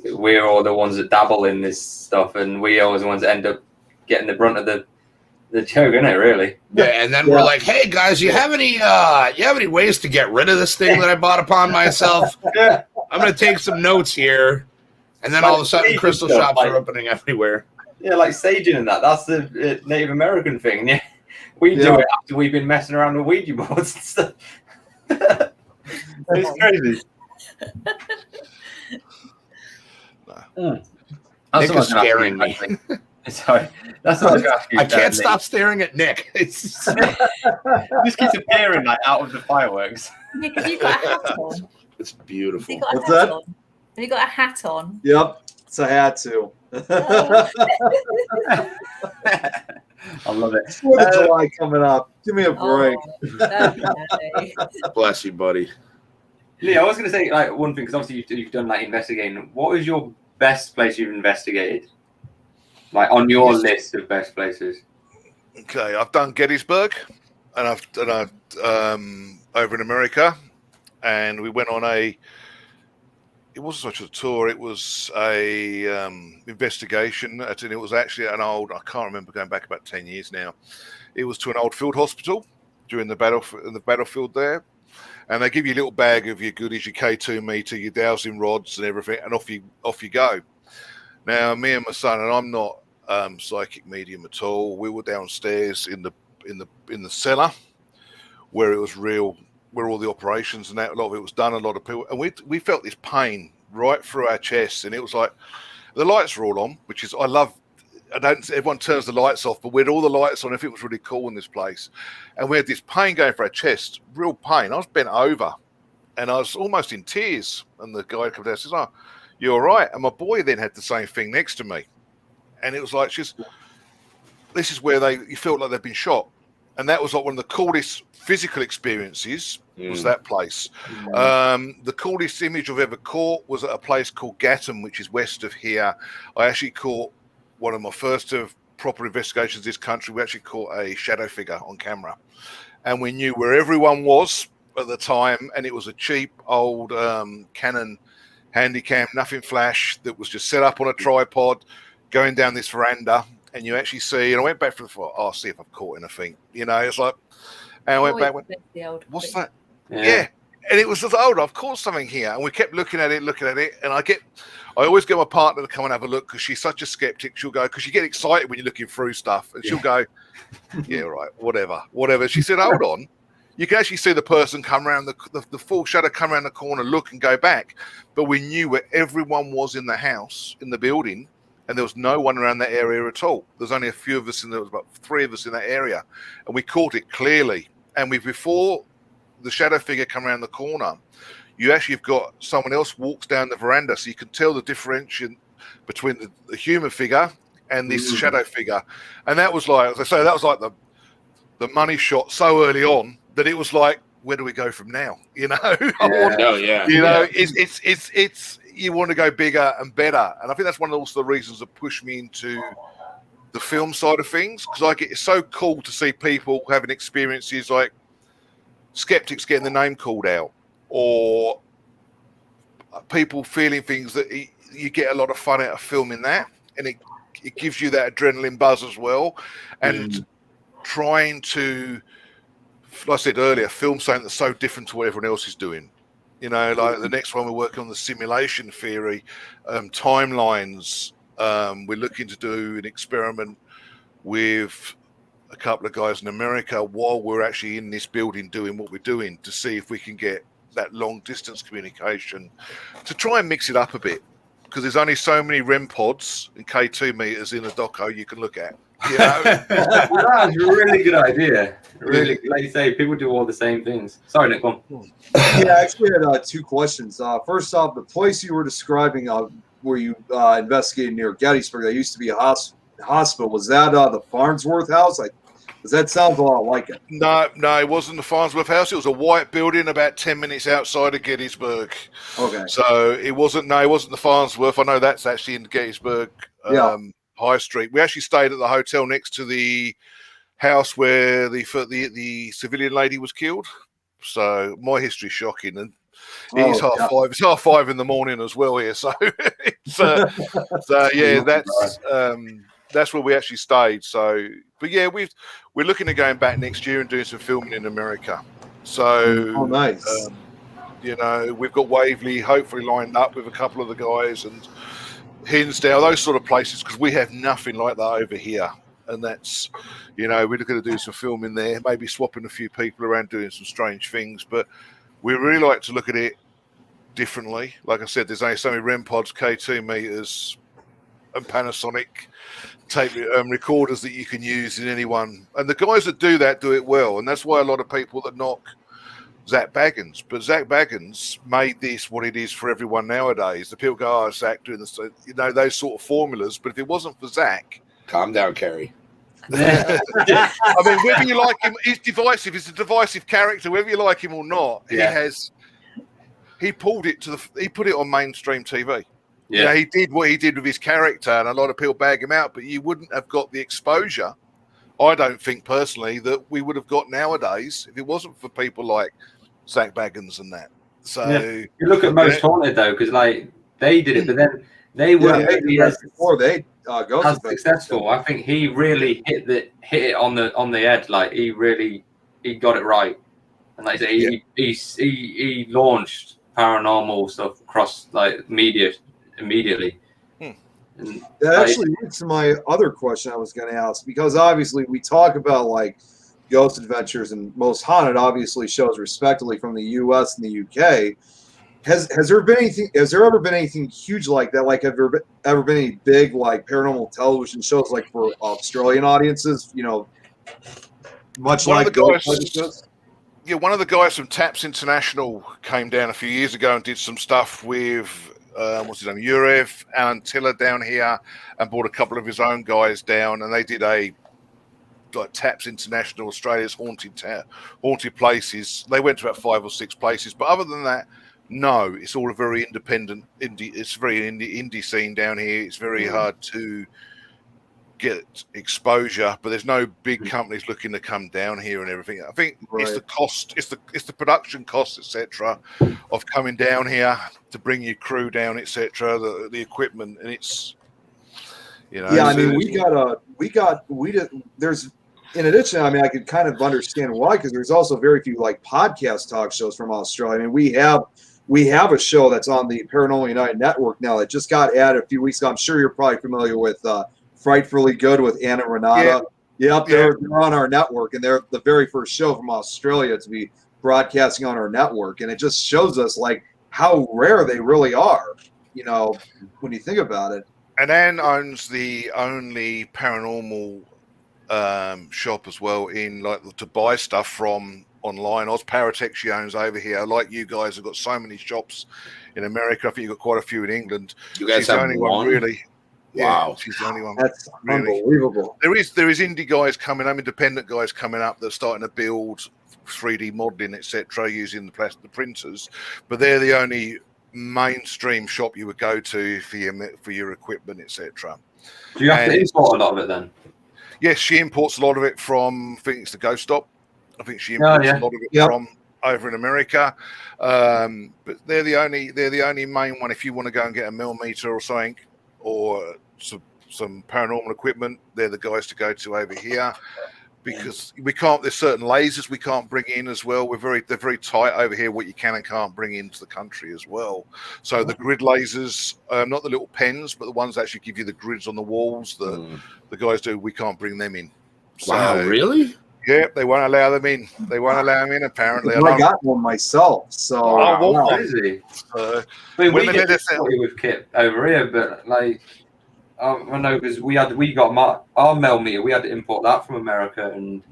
We're all the ones that dabble in this stuff, and we always the ones that end up getting the brunt of the joke, isn't it? Really? Yeah. And then we're like, hey guys, you have any ways to get rid of this thing that I bought upon myself? I'm gonna take some notes here. And then all of a sudden, crystal shops are opening everywhere. Yeah, like saging and that. That's the Native American thing. Yeah, we do it after we've been messing around with Ouija boards and stuff. It's crazy. Nick is scaring me. Sorry, that's what I was going to ask you. I can't stop staring at Nick. It just keeps appearing out of the fireworks. Nick, have you got a hat on? It's beautiful. What's that? Have you got a hat on? Yep, it's a hat too. I love it. 4th of July coming up. Give me a break. Okay. Bless you, buddy. Leigh, I was going to say one thing, because obviously you've done investigating. What is your best place you've investigated? On your list of best places. Okay, I've done Gettysburg, and I've done over in America, and we went on it wasn't such a tour, it was a investigation, and it was actually I can't remember, going back about 10 years now. It was to an old field hospital during the battlefield there, and they give you a little bag of your goodies, your K2 meter, your dowsing rods and everything, and off you go. Now, me and my son, and I'm not psychic medium at all, we were downstairs in the cellar where it was real, where all the operations and that, a lot of it was done, a lot of people, and we felt this pain right through our chests, and it was like the lights were all on, which is, I love. Everyone turns the lights off, but we had all the lights on. I think it was really cool in this place, and we had this pain going for our chest, real pain. I was bent over, and I was almost in tears. And the guy comes down and says, "Oh, you all right?" And my boy then had the same thing next to me, and it was like, this is where you felt like they've been shot. And it was like, this is where they felt like they've been shot. And it was like, And that was like one of the coolest physical experiences was that place. The coolest image I've ever caught was at a place called Gatton, which is west of here. I actually caught one of my first of proper investigations in this country. We actually caught a shadow figure on camera. And we knew where everyone was at the time. And it was a cheap old Canon Handycam, nothing flash, that was just set up on a tripod going down this veranda. And you actually see, and I went back for the photo, I'll see if I've caught anything. You know, it's like, and I went back, what's that? Yeah. And it was just, I've caught something here. And we kept looking at it. And I always get my partner to come and have a look because she's such a skeptic. She'll go, because you get excited when you're looking through stuff. And she'll go, yeah, right, whatever. She said, hold on. You can actually see the person come around, the full shadow come around the corner, look and go back. But we knew where everyone was in the house, in the building. And there was no one around that area at all. There's only a few of us, and there was about 3 of us in that area. And we caught it clearly. And before the shadow figure come around the corner, you actually have got someone else walks down the veranda. So you can tell the differentiation between the human figure and this shadow figure. And that was like, as I say, that was like the money shot so early on that it was like, where do we go from now? You know? It's you want to go bigger and better. And I think that's one of also the reasons that pushed me into the film side of things, because it's so cool to see people having experiences like skeptics getting the name called out, or people feeling things that you get a lot of fun out of filming that, and it gives you that adrenaline buzz as well. And trying to, like I said earlier, film something that's so different to what everyone else is doing. You know, like the next one we're working on the simulation theory, timelines. We're looking to do an experiment with a couple of guys in America while we're actually in this building doing what we're doing to see if we can get that long distance communication to try and mix it up a bit, because there's only so many REM pods and K2 meters in a doco you can look at. You know? That's a really good idea. Really, like you say, people do all the same things. Sorry, Nick, go on. Yeah, I actually had 2 questions. First off, the place you were describing where you investigated near Gettysburg, that used to be a hospital, was that the Farnsworth House? Does that sound a lot like it? No, it wasn't the Farnsworth House. It was a white building about 10 minutes outside of Gettysburg. Okay. So it wasn't the Farnsworth. I know that's actually in Gettysburg High Street. We actually stayed at the hotel next to the house where the civilian lady was killed. So my history's shocking, and it's 5:30. It's 5:30 in the morning as well here. So that's where we actually stayed. So, but yeah, we're looking at going back next year and doing some filming in America. So, nice. You know, we've got Waverley hopefully lined up with a couple of the guys, and Hinsdale, those sort of places, because we have nothing like that over here. And that's, you know, we're looking to do some filming there, maybe swapping a few people around, doing some strange things. But we really like to look at it differently. Like I said, there's only so many REM pods, K2 meters, and Panasonic tape recorders that you can use in any one. And the guys that do that do it well. And that's why a lot of people that knock Zach Baggins. But Zach Baggins made this what it is for everyone nowadays. The people go, oh, Zach doing this, you know, those sort of formulas. But if it wasn't for Zach... Calm down, Kerry. I mean, whether you like him, he's divisive. He's a divisive character, whether you like him or not. He pulled it he put it on mainstream TV. Yeah, you know, he did what he did with his character, and a lot of people bag him out. But you wouldn't have got the exposure, I don't think personally, that we would have got nowadays if it wasn't for people like Zach Baggins and that. So you look at Most Haunted though, because like they did it, but then they were as successful. I think he really hit it on the head. Like he got it right, and like I say, he launched paranormal stuff across like media immediately. That actually leads to my other question I was going to ask, because obviously we talk about like Ghost Adventures and Most Haunted obviously shows respectively from the US and the UK. Has there ever been anything huge like that? Like, have there ever been any big like paranormal television shows like for Australian audiences? You know, much one like of the guys. Yeah, one of the guys from Taps International came down a few years ago and did some stuff with what's his name, Urev, Alan Tiller down here, and brought a couple of his own guys down, and they did a like Taps International, Australia's haunted places. They went to about 5 or 6 places, but other than that, no, it's all a very independent indie. It's very indie scene down here. It's very hard to get exposure, but there's no big companies looking to come down here and everything. I think it's the cost, it's the production costs, etc., of coming down here to bring your crew down, etc., the equipment, and it's, you know. Yeah, I mean, there's, in addition, I mean, I could kind of understand why, because there's also very few like podcast talk shows from Australia. I mean, we have a show that's on the Paranormal United Network now that just got added a few weeks ago. I'm sure you're probably familiar with Frightfully Good with Anna Renata. Yep, they're on our network, and they're the very first show from Australia to be broadcasting on our network. And it just shows us like how rare they really are, you know, when you think about it. And Anne owns the only paranormal shop as well in like to buy stuff from online. Oz Paratech she owns over here. Like you guys have got so many shops in America. I think you've got quite a few in England. You guys have only one really. Wow, yeah, she's the only one. That's unbelievable. There is indie guys coming up, independent guys coming up that are starting to build 3D modeling, etc., using the plastic printers. But they're the only mainstream shop you would go to for your equipment, etc. Do you have to import a lot of it then? Yes, she imports a lot of it from, I think it's the Ghost Stop. I think she imports a lot of it from over in America. But they're the only main one. If you want to go and get a millimeter or something, or some paranormal equipment, they're the guys to go to over here, because we can't. There's certain lasers we can't bring in as well. They're very tight over here. What you can and can't bring into the country as well. So the grid lasers, not the little pens, but the ones that actually give you the grids on the walls. The guys do. We can't bring them in. Wow, So, really? Yeah, they won't allow them in. They won't allow them in. Apparently, I got one myself. So crazy. I mean, we did this with Kit over here, but like, I know because we got our mail meter. We had to import that from America, and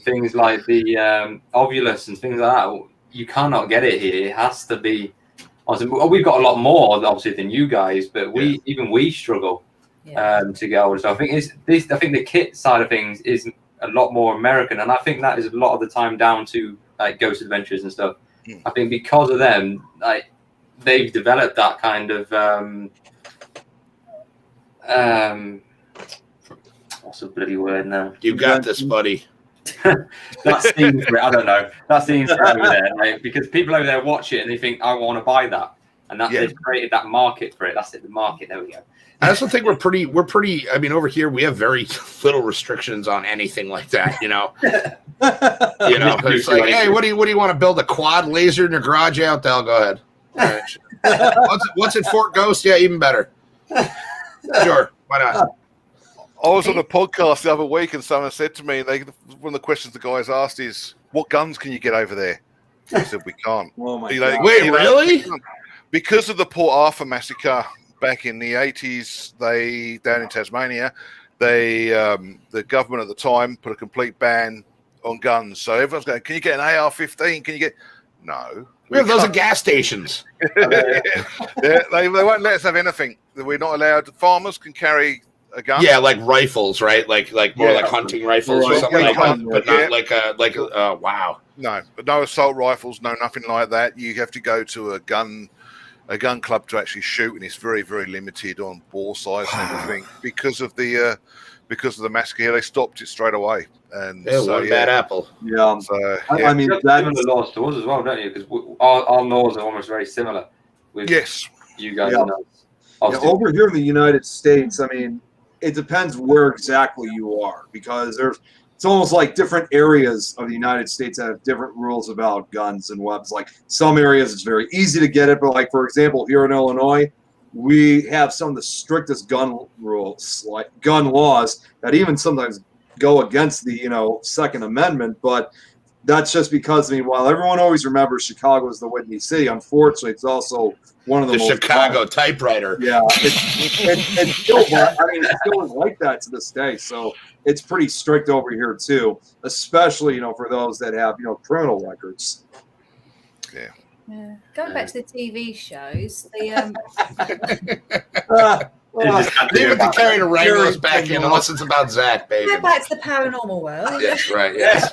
things like the Ovulus and things like that. You cannot get it here. It has to be. We've got a lot more obviously than you guys, but we struggle to get hold of. So I think I think the kit side of things is a lot more American, and I think that is a lot of the time down to like Ghost Adventures and stuff. I think because of them, like they've developed that kind of what's the bloody word now? You got this, buddy. That scene for it, I don't know. That scene's over there, like, because people over there watch it and they think I want to buy that, and that they've created that market for it. That's it, the market. There we go. I also think we're pretty. I mean, over here we have very little restrictions on anything like that. You know, it's like, hey, what do you want to build a quad laser in your garage? Out there, go ahead. All right. What's at Fort Ghost? Yeah, even better. Sure, why not? I was on a podcast the other week, and someone said to me, one of the questions the guys asked is, "What guns can you get over there?" I said, "We can't." Oh my God. Wait, really? Because of the Port Arthur massacre. Back in the 80s, down in Tasmania, the government at the time put a complete ban on guns. So everyone's going, can you get an AR-15? Can you get... No. We have those at gas stations. they won't let us have anything. We're not allowed. Farmers can carry a gun. Yeah, like rifles, right? Like more like hunting rifles or something like that, but not wow. No, but no assault rifles, no nothing like that. You have to go to a gun club to actually shoot, and it's very, very limited on bore size and everything because of the massacre here. They stopped it straight away, and one bad apple. Yeah, so I mean, that's the laws to us as well, don't you? Because our laws are almost very similar. With you guys. Over here in the United States, I mean, it depends where exactly you are, because it's almost like different areas of the United States have different rules about guns and weapons. Like some areas it's very easy to get it, but like, for example, here in Illinois, we have some of the strictest gun rules, like gun laws, that even sometimes go against the Second Amendment. But that's just because, I mean, while everyone always remembers Chicago as the Windy City, unfortunately, it's also one of the most Chicago typewriter. Yeah, it's still, I mean, it still is like that to this day. So it's pretty strict over here too, especially for those that have criminal records. Yeah. Going back to the TV shows, Leave it to Kerry to wrangle us back in, unless it's about Zach, baby. Go back to the paranormal world. Yes, right, yes.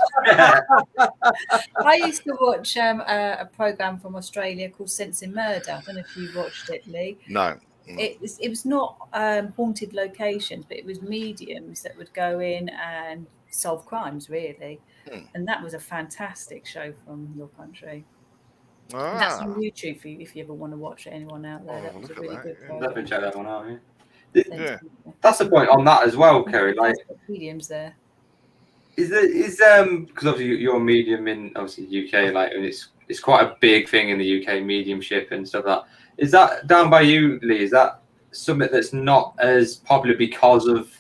I used to watch a program from Australia called Sense in Murder. I don't know if you watched it, Lee. No. It was not haunted locations, but it was mediums that would go in and solve crimes, really. And that was a fantastic show from your country. And that's on YouTube for you if you ever want to watch it. Anyone out there? That was a really good program. Definitely check that one out. Yeah. That's the point on that as well, Kerry. Like mediums there. Is because obviously you're a medium in obviously UK, like, and it's quite a big thing in the UK, mediumship and stuff like that. Is that down by you, Lee? Is that something that's not as popular because of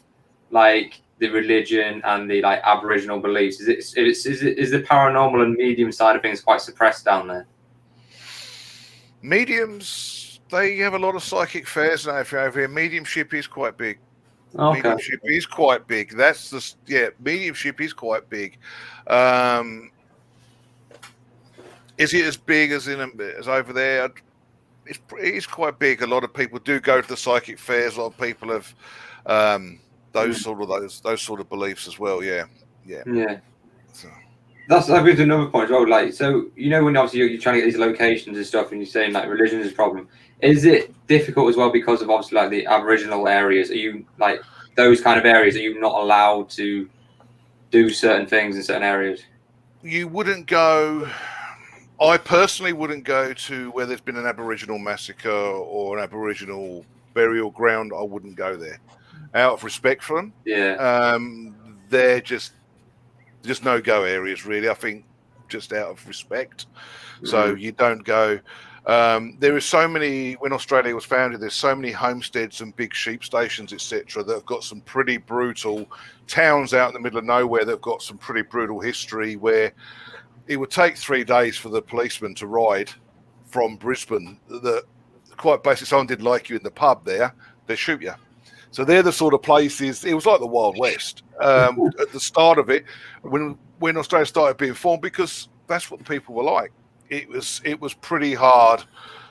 like the religion and the like Aboriginal beliefs? Is the paranormal and medium side of things quite suppressed down there? Mediums, they have a lot of psychic fairs now. If you're over here, mediumship is quite big. Okay. Mediumship is quite big. Mediumship is quite big. Is it as big as over there? It is quite big. A lot of people do go to the psychic fairs. A lot of people have those sort of beliefs as well. Yeah. So. That's brings to another point as well. Like, so when obviously you're trying to get these locations and stuff, and you're saying like religion is a problem. Is it difficult as well because of obviously like the Aboriginal areas? Are you like those kind of areas? Are you not allowed to do certain things in certain areas? You wouldn't go. I personally wouldn't go to where there's been an Aboriginal massacre or an Aboriginal burial ground. I wouldn't go there out of respect for them. Yeah. They're just no-go areas, really. I think just out of respect. So you don't go. There is so many, when Australia was founded, there's so many homesteads and big sheep stations, etc., that have got some pretty brutal towns out in the middle of nowhere that have got some pretty brutal history, where it would take 3 days for the policeman to ride from Brisbane. That quite basically, someone didn't like you in the pub there, they shoot you. So they're the sort of places. It was like the Wild West at the start of it, when Australia started being formed, because that's what the people were like. It was pretty hard,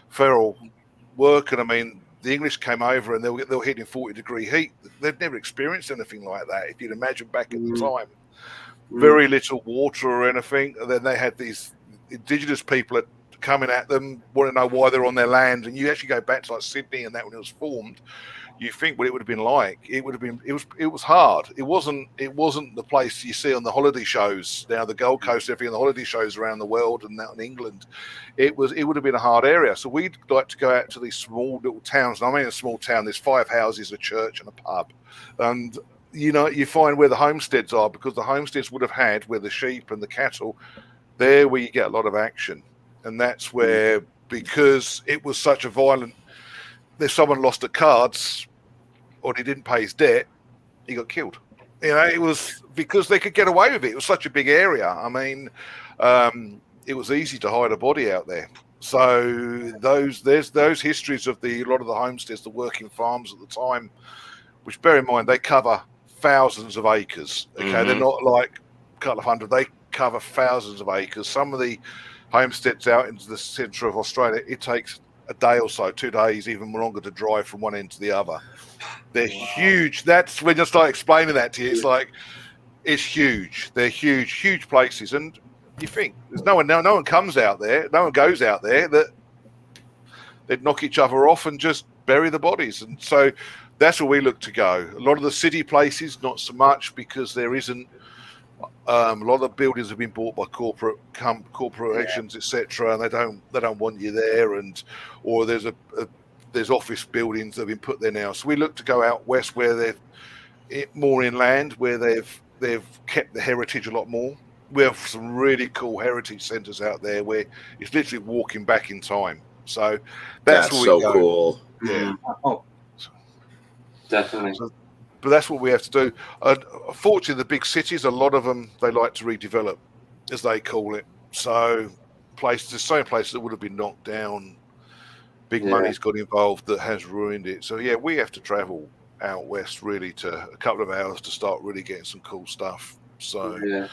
feral work, and I mean, the English came over and they were hitting 40-degree heat. They'd never experienced anything like that. If you'd imagine back at the time, very little water or anything. And then they had these indigenous people coming at them, want to know why they're on their land. And you actually go back to like Sydney and that when it was formed. You think what it would have been like. It was hard. It wasn't the place you see on the holiday shows now, the Gold Coast, everything on the holiday shows around the world and out in England. It would have been a hard area. So we'd like to go out to these small little towns. And I mean, a small town, there's 5 houses, a church and a pub. And you find where the homesteads are, because the homesteads would have had where the sheep and the cattle, there where you get a lot of action. And that's where, because it was such a violent, if someone lost at cards or he didn't pay his debt, he got killed. It was because they could get away with it. It was such a big area. I mean, it was easy to hide a body out there. So there's those histories of a lot of the homesteads, the working farms at the time, which, bear in mind, they cover thousands of acres. Okay, They're not like a couple of hundred. They cover thousands of acres. Some of the homesteads out into the centre of Australia, it takes a day or so, 2 days, even longer to drive from one end to the other. They're huge. That's when you start explaining that to you. It's like, it's huge. They're huge places. And you think there's no one comes out there, no one goes out there, that they'd knock each other off and just bury the bodies. And so that's where we look to go. A lot of the city places, not so much, because there isn't. A lot of the buildings have been bought by corporations, etc., and they don't want you there, or there's office buildings that have been put there now. So we look to go out west, where they've more inland, where they've kept the heritage a lot more. We have some really cool heritage centres out there where it's literally walking back in time. So that's where so we go. Cool. Yeah. Oh, definitely. But that's what we have to do. Unfortunately, the big cities, a lot of them, they like to redevelop, as they call it. So there's so many places that would have been knocked down. Big money's got involved that has ruined it. So, yeah, we have to travel out west, really, to a couple of hours to start really getting some cool stuff. So, and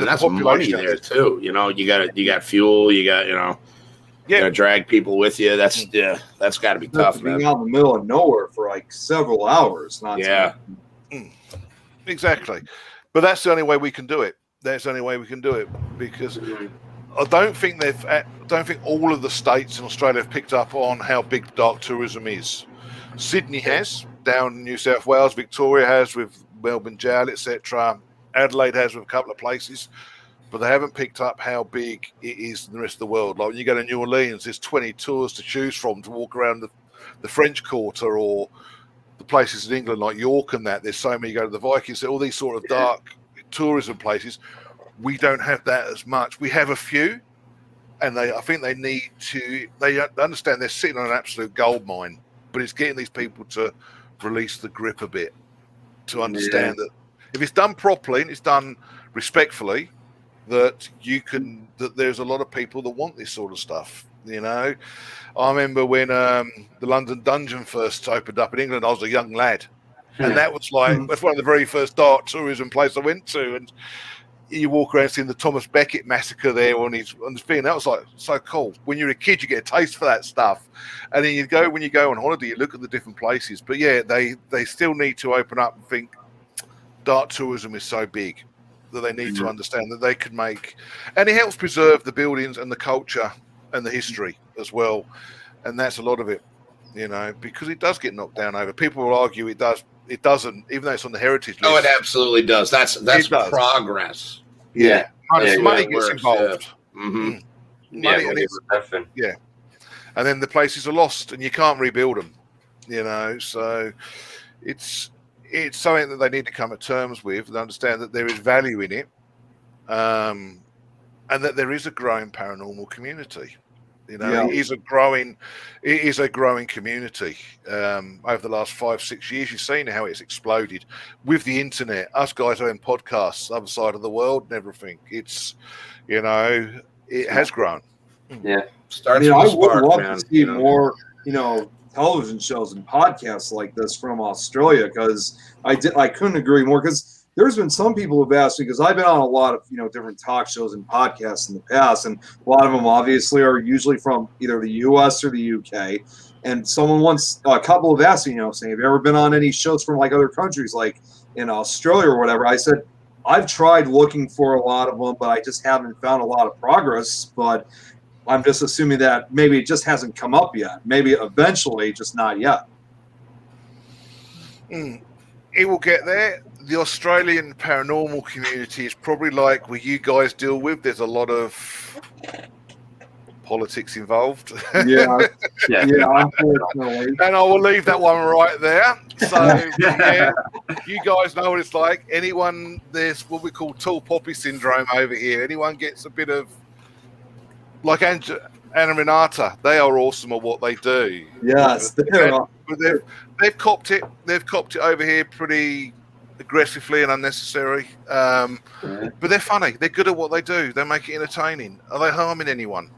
that's money there, too. You got fuel, You know, drag people with you. That's got to be tough, man. Being out in the middle of nowhere for like several hours. Exactly. But that's the only way we can do it. That's the only way we can do it, because I don't think all of the states in Australia have picked up on how big dark tourism is. Sydney has, down in New South Wales. Victoria has with Melbourne Jail, etc. Adelaide has with a couple of places, but they haven't picked up how big it is in the rest of the world. Like when you go to New Orleans, there's 20 tours to choose from to walk around the French Quarter, or the places in England like York and that. There's so many. You go to the Vikings, all these sort of dark tourism places. We don't have that as much. We have a few, and I think they need to. They understand they're sitting on an absolute gold mine, but it's getting these people to release the grip a bit, to understand that if it's done properly and it's done respectfully, that there's a lot of people that want this sort of stuff. You know, I remember when the London Dungeon first opened up in England. I was a young lad, and that was that's one of the very first dark tourism places I went to, and you walk around seeing the Thomas Becket massacre there on his thing. That was like so cool. When you're a kid, you get a taste for that stuff, and then when you go on holiday, you look at the different places. But yeah, they still need to open up and think dark tourism is so big that they need to understand that they could make, and it helps preserve the buildings and the culture and the history as well. And that's a lot of it, you know, because it does get knocked down over. People will argue it does. It doesn't, even though it's on the heritage list. Oh, it absolutely does. That's progress. Yeah. Money gets involved. Mm-hmm. Yeah. And then the places are lost and you can't rebuild them, you know. So it's something that they need to come to terms with and understand that there is value in it, and that there is a growing paranormal community. You know, it is a growing community. Over the last 5-6 years, you've seen how it's exploded with the internet. Us guys are in podcasts, other side of the world, and everything. It's, you know, it has grown. Yeah, I would love to see more, you know, television shows and podcasts like this from Australia, because I couldn't agree more. Because there's been some people who've asked me, because I've been on a lot of, you know, different talk shows and podcasts in the past, and a lot of them obviously are usually from either the U.S. or the U.K. And a couple have asked me, you know, saying, have you ever been on any shows from like other countries, like in Australia or whatever? I said, I've tried looking for a lot of them, but I just haven't found a lot of progress. But I'm just assuming that maybe it just hasn't come up yet. Maybe eventually, just not yet. It will get there. The Australian paranormal community is probably like what you guys deal with. There's a lot of politics involved. Yeah, unfortunately. And I will leave that one right there. So, you guys know what it's like. There's what we call tall poppy syndrome over here. Anyone gets a bit of, like Anna Renata, they are awesome at what they do. Yes, they've copped it. They've copped it over here pretty aggressively and unnecessary. But they're funny. They're good at what they do. They make it entertaining. Are they harming anyone?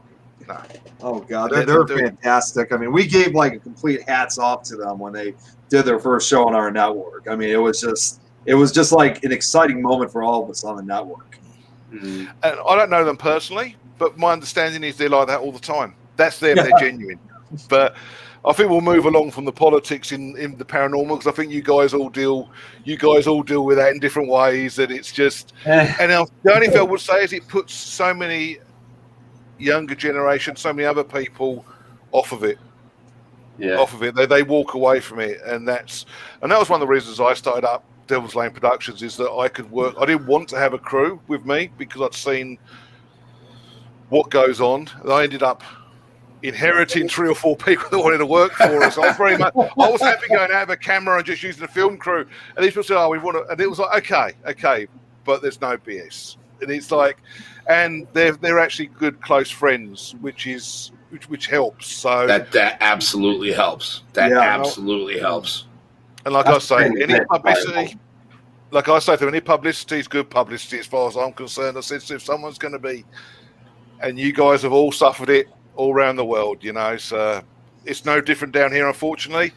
No. Oh God, they're fantastic. I mean, we gave like a complete hats off to them when they did their first show on our network. I mean, it was just like an exciting moment for all of us on the network. And I don't know them personally, but my understanding is they're like that all the time. That's them. They're genuine. But I think we'll move along from the politics in the paranormal, because I think you guys all deal with that in different ways, and it's just. And the only thing I would say is it puts so many younger generation, so many other people off of it. Yeah. Off of it, they walk away from it, and that was one of the reasons I started up Devil's Lane Productions, is that I could work. I didn't want to have a crew with me because I'd seen what goes on, and I ended up inheriting 3 or 4 people that wanted to work for us. I was happy going out of a camera and just using a film crew, and these people said, "Oh, we want to," and it was like, okay, but there's no BS, and it's like, and they're actually good close friends, which helps. So that absolutely helps. That absolutely helps. And like I say, any publicity. Like I say to them, any publicity is good publicity as far as I'm concerned. I said, if someone's going to be, and you guys have all suffered it all around the world, you know, so it's no different down here, unfortunately.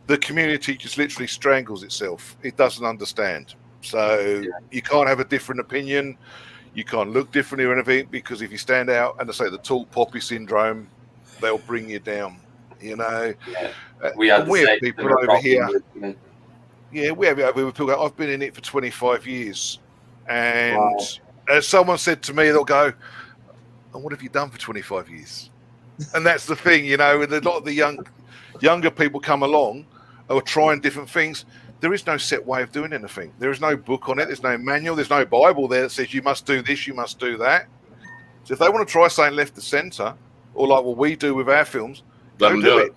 The community just literally strangles itself. It doesn't understand. So you can't have a different opinion. You can't look differently or anything, because if you stand out, and I say the tall poppy syndrome, they'll bring you down. You know, we have people over here. Yeah, we have people. I've been in it for 25 years, and as someone said to me, they'll go, "And what have you done for 25 years?" And that's the thing, you know. With a lot of the younger people come along, who are trying different things. There is no set way of doing anything. There is no book on it. There's no manual. There's no Bible there that says you must do this, you must do that. So if they want to try something left to centre, or like what we do with our films, let them do it.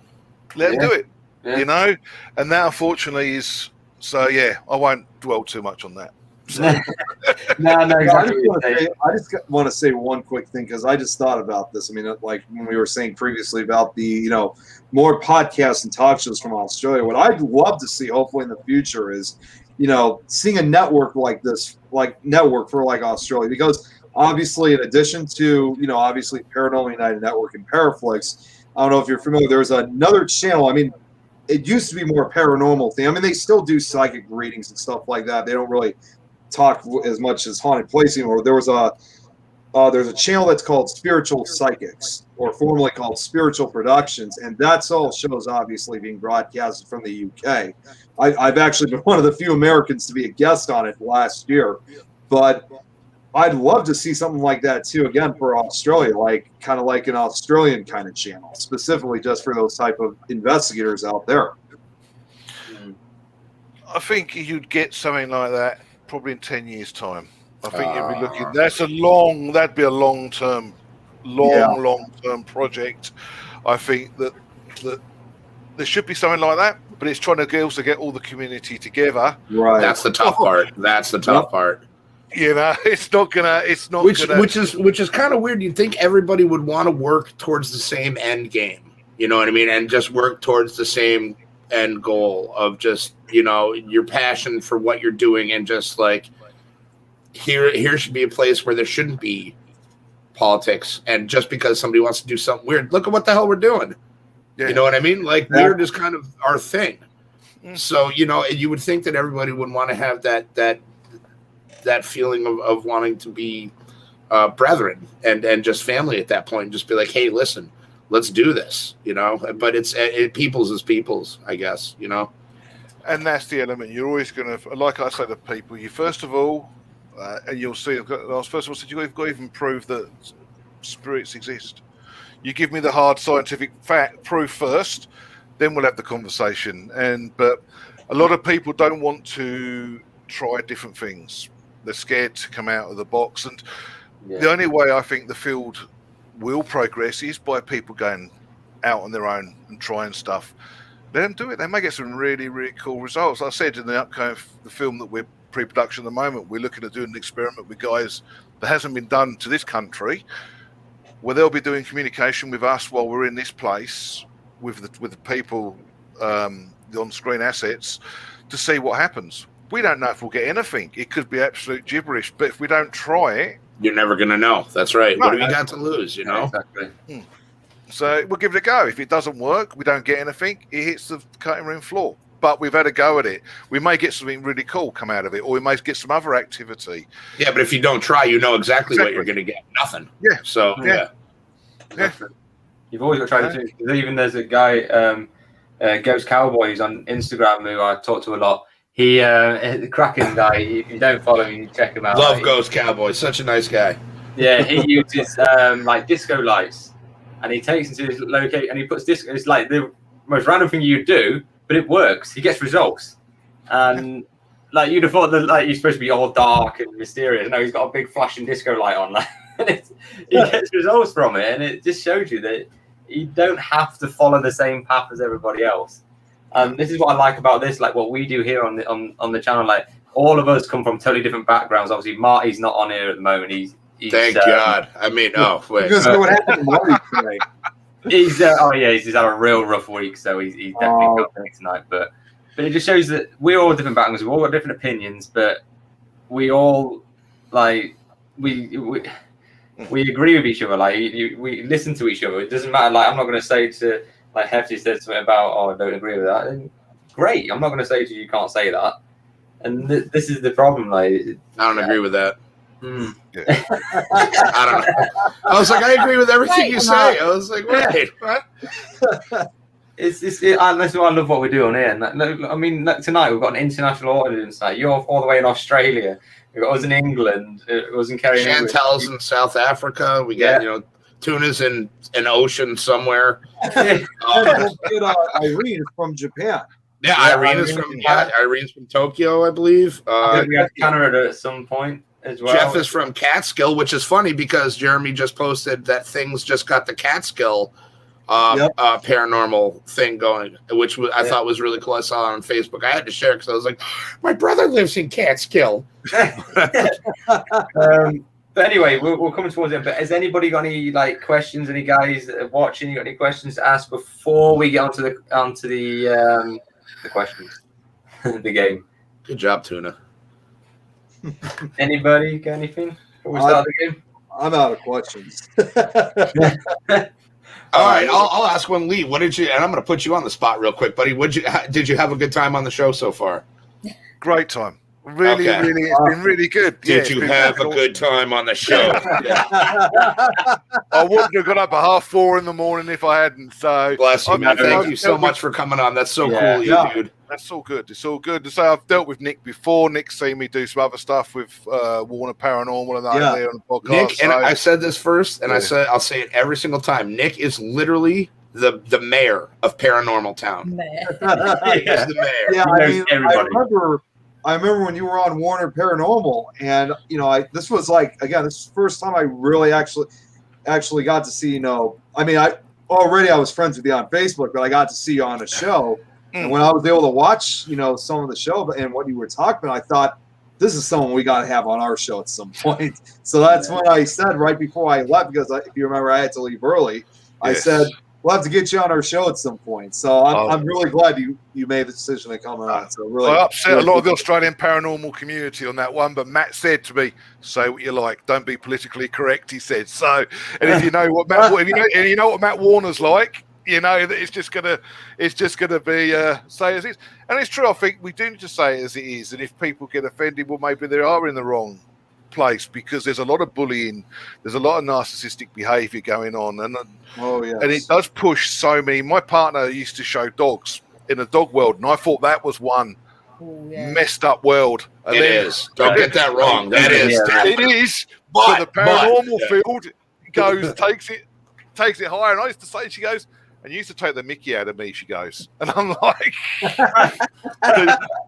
Let them do it. Yeah. You know, and that unfortunately is so. Yeah, I won't dwell too much on that. So. No, exactly. I just want to say one quick thing because I just thought about this. I mean, like when we were saying previously about the more podcasts and talk shows from Australia. What I'd love to see, hopefully in the future, is seeing a network like this, like network for like Australia, because obviously in addition to obviously Paranormal United Network and Paraflix, I don't know if you're familiar. There's another channel. I mean, it used to be more paranormal thing. I mean, they still do psychic readings and stuff like that. They don't really talk as much as haunted place anymore. There's a channel that's called Spiritual Psychics, or formerly called Spiritual Productions, and that's all shows obviously being broadcasted from the UK. I've actually been one of the few Americans to be a guest on it last year, but I'd love to see something like that too, again for Australia, like kind of like an Australian kind of channel, specifically just for those type of investigators out there. I think you'd get something like that probably in 10 years' time. I think you'd be looking. That'd be a long-term project. I think that there should be something like that, but it's trying to also get all the community together. Right. That's the tough part. That's the tough part. It's not gonna. Which is kind of weird. You'd think everybody would want to work towards the same end game. You know what I mean? And just work towards the same end goal of just your passion for what you're doing, and just like here should be a place where there shouldn't be politics, and just because somebody wants to do something weird, look at what the hell we're doing. You know what I mean? Like weird is kind of our thing. So you would think that everybody would want to have that feeling of wanting to be brethren and just family at that point, and just be like, hey, listen, let's do this, but it's people's is people's, I guess, And that's the element. You're always going to, like I say to people, you first of all, and you'll see, first of all, said you've got to even prove that spirits exist. You give me the hard scientific proof first, then we'll have the conversation. But a lot of people don't want to try different things. They're scared to come out of the box. And the only way I think the field will progress is by people going out on their own and trying stuff. Let them do it. They may get some really, really cool results. Like I said in the upcoming the film that we're pre-production at the moment, we're looking at doing an experiment with guys that hasn't been done to this country, where they'll be doing communication with us while we're in this place with the people, the on-screen assets, to see what happens. We don't know if we'll get anything. It could be absolute gibberish, but if we don't try it, you're never going to know. That's right. No, what have you got to lose, Exactly. So we'll give it a go. If it doesn't work, we don't get anything, it hits the cutting room floor. But we've had a go at it. We may get something really cool come out of it, or we may get some other activity. Yeah, but if you don't try, you know exactly what you're going to get. Nothing. Yeah. So, yeah. You've always got to try to do it. Even there's a guy, Ghost Cowboy, who's on Instagram, who I talk to a lot. He, the cracking guy, if you don't follow him, you check him out. Love Ghost Cowboy. Such a nice guy. Yeah, he uses like disco lights, and he takes into his location, and he puts disco. It's like the most random thing you do, but it works. He gets results, and like you'd have thought that like he's supposed to be all dark and mysterious. No, he's got a big flashing disco light on, like, and he gets results from it, and it just shows you that you don't have to follow the same path as everybody else. This is what I like about this, like what we do here on the channel. Like all of us come from totally different backgrounds. Obviously, Marty's not on here at the moment. He's thank God. I mean, oh wait. Because what happened to Marty today? He's he's had a real rough week, so he's definitely got me tonight. But it just shows that we're all different backgrounds. We've all got different opinions, but we all like we agree with each other. Like we listen to each other. It doesn't matter. Like I'm not going to say to like Hefty said something about, oh, I don't agree with that. And great. I'm not going to say to you, you can't say that. And this is the problem. Like I don't agree with that. Mm. Yeah. I don't know. I was like, I agree with everything you say. I was like, wait, what? That's why I love what we're doing here. And I mean, tonight we've got an international audience. Like you're all the way in Australia. We've got us in England. It was in Kerry. Chantel's in South Africa. We got tunas in an ocean somewhere. Irene is from Japan. Yeah, Irene's from Tokyo, I believe. We had Canada at some point as well. Jeff is from Catskill, which is funny because Jeremy just posted that things just got the Catskill paranormal thing going, which I thought was really cool. I saw it on Facebook. I had to share because I was like, my brother lives in Catskill. But anyway, we're coming towards it. But has anybody got any questions? Any guys that are watching? You got any questions to ask before we get onto the questions, the game? Good job, Tuna. Anybody got anything before we start the game? I'm out of questions. All right, I'll ask one. Leigh, what did you? And I'm going to put you on the spot real quick, buddy. Did you have a good time on the show so far? Great time. Really, it's been really good. Did you have a good time on the show? I wouldn't have got up at 4:30 in the morning if I hadn't. So bless you, man. Thank you so much for coming on. That's so cool, dude. That's all good. It's all good. So I've dealt with Nick before. Nick's seen me do some other stuff with Warner Paranormal and there on the podcast. Nick, and I said this first, and I'll say it every single time. Nick is literally the mayor of Paranormal Town. He's the mayor. Yeah, I remember when you were on Warner Paranormal, and this was this is the first time I really actually got to see. I was friends with you on Facebook, but I got to see you on a show. And when I was able to watch, some of the show and what you were talking about, I thought this is someone we got to have on our show at some point. So that's when I said right before I left, because if you remember, I had to leave early. I said, we'll have to get you on our show at some point. So I'm really glad you made the decision to come on. So really, I upset a lot of the Australian paranormal community on that one, but Matt said to me, "Say what you like, don't be politically correct." He said so. And if you know what Matt, you know what Matt Warner's like, you know that it's just gonna be say as it is. And it's true. I think we do need to say it as it is. And if people get offended, well, maybe they are in the wrong place, because there's a lot of bullying, there's a lot of narcissistic behavior going on, and and it does push so many. My partner used to show dogs in a dog world, and I thought that was one messed up world. And it is. Don't get that wrong. That is. It is. But the paranormal field goes takes it higher. And I used to say, she goes, and you used to take the mickey out of me, she goes. And I'm like,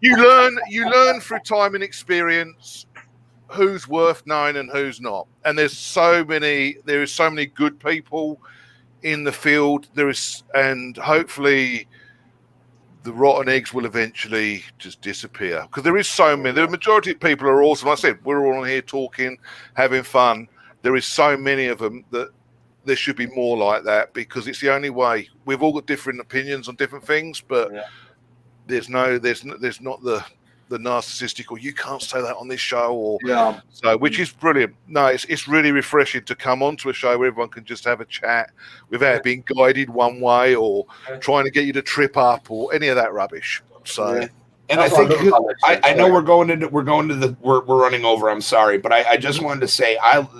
you learn through time and experience who's worth knowing and who's not. And there is so many good people in the field. And hopefully the rotten eggs will eventually just disappear, because there is so many. The majority of people are awesome. Like I said, we're all on here talking, having fun. There is so many of them that there should be more like that, because it's the only way. We've all got different opinions on different things, but there's not the narcissistic, or you can't say that on this show, or so, which is brilliant. No, it's really refreshing to come onto a show where everyone can just have a chat without being guided one way or trying to get you to trip up or any of that rubbish. So and I think I know we're running over, I'm sorry, but I just wanted to say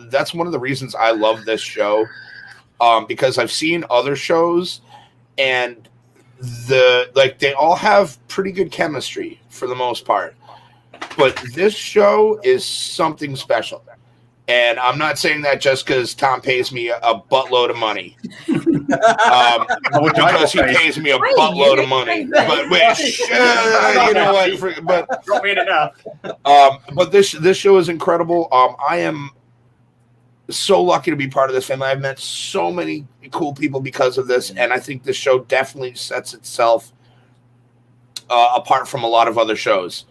that's one of the reasons I love this show, because I've seen other shows and they all have pretty good chemistry for the most part, but this show is something special. And I'm not saying that just because Tom pays me a buttload of money, because he pays me a buttload of money. But you know what? But drop me in enough. But this show is incredible. I am so lucky to be part of this family. I've met so many cool people because of this, and I think this show definitely sets itself apart from a lot of other shows.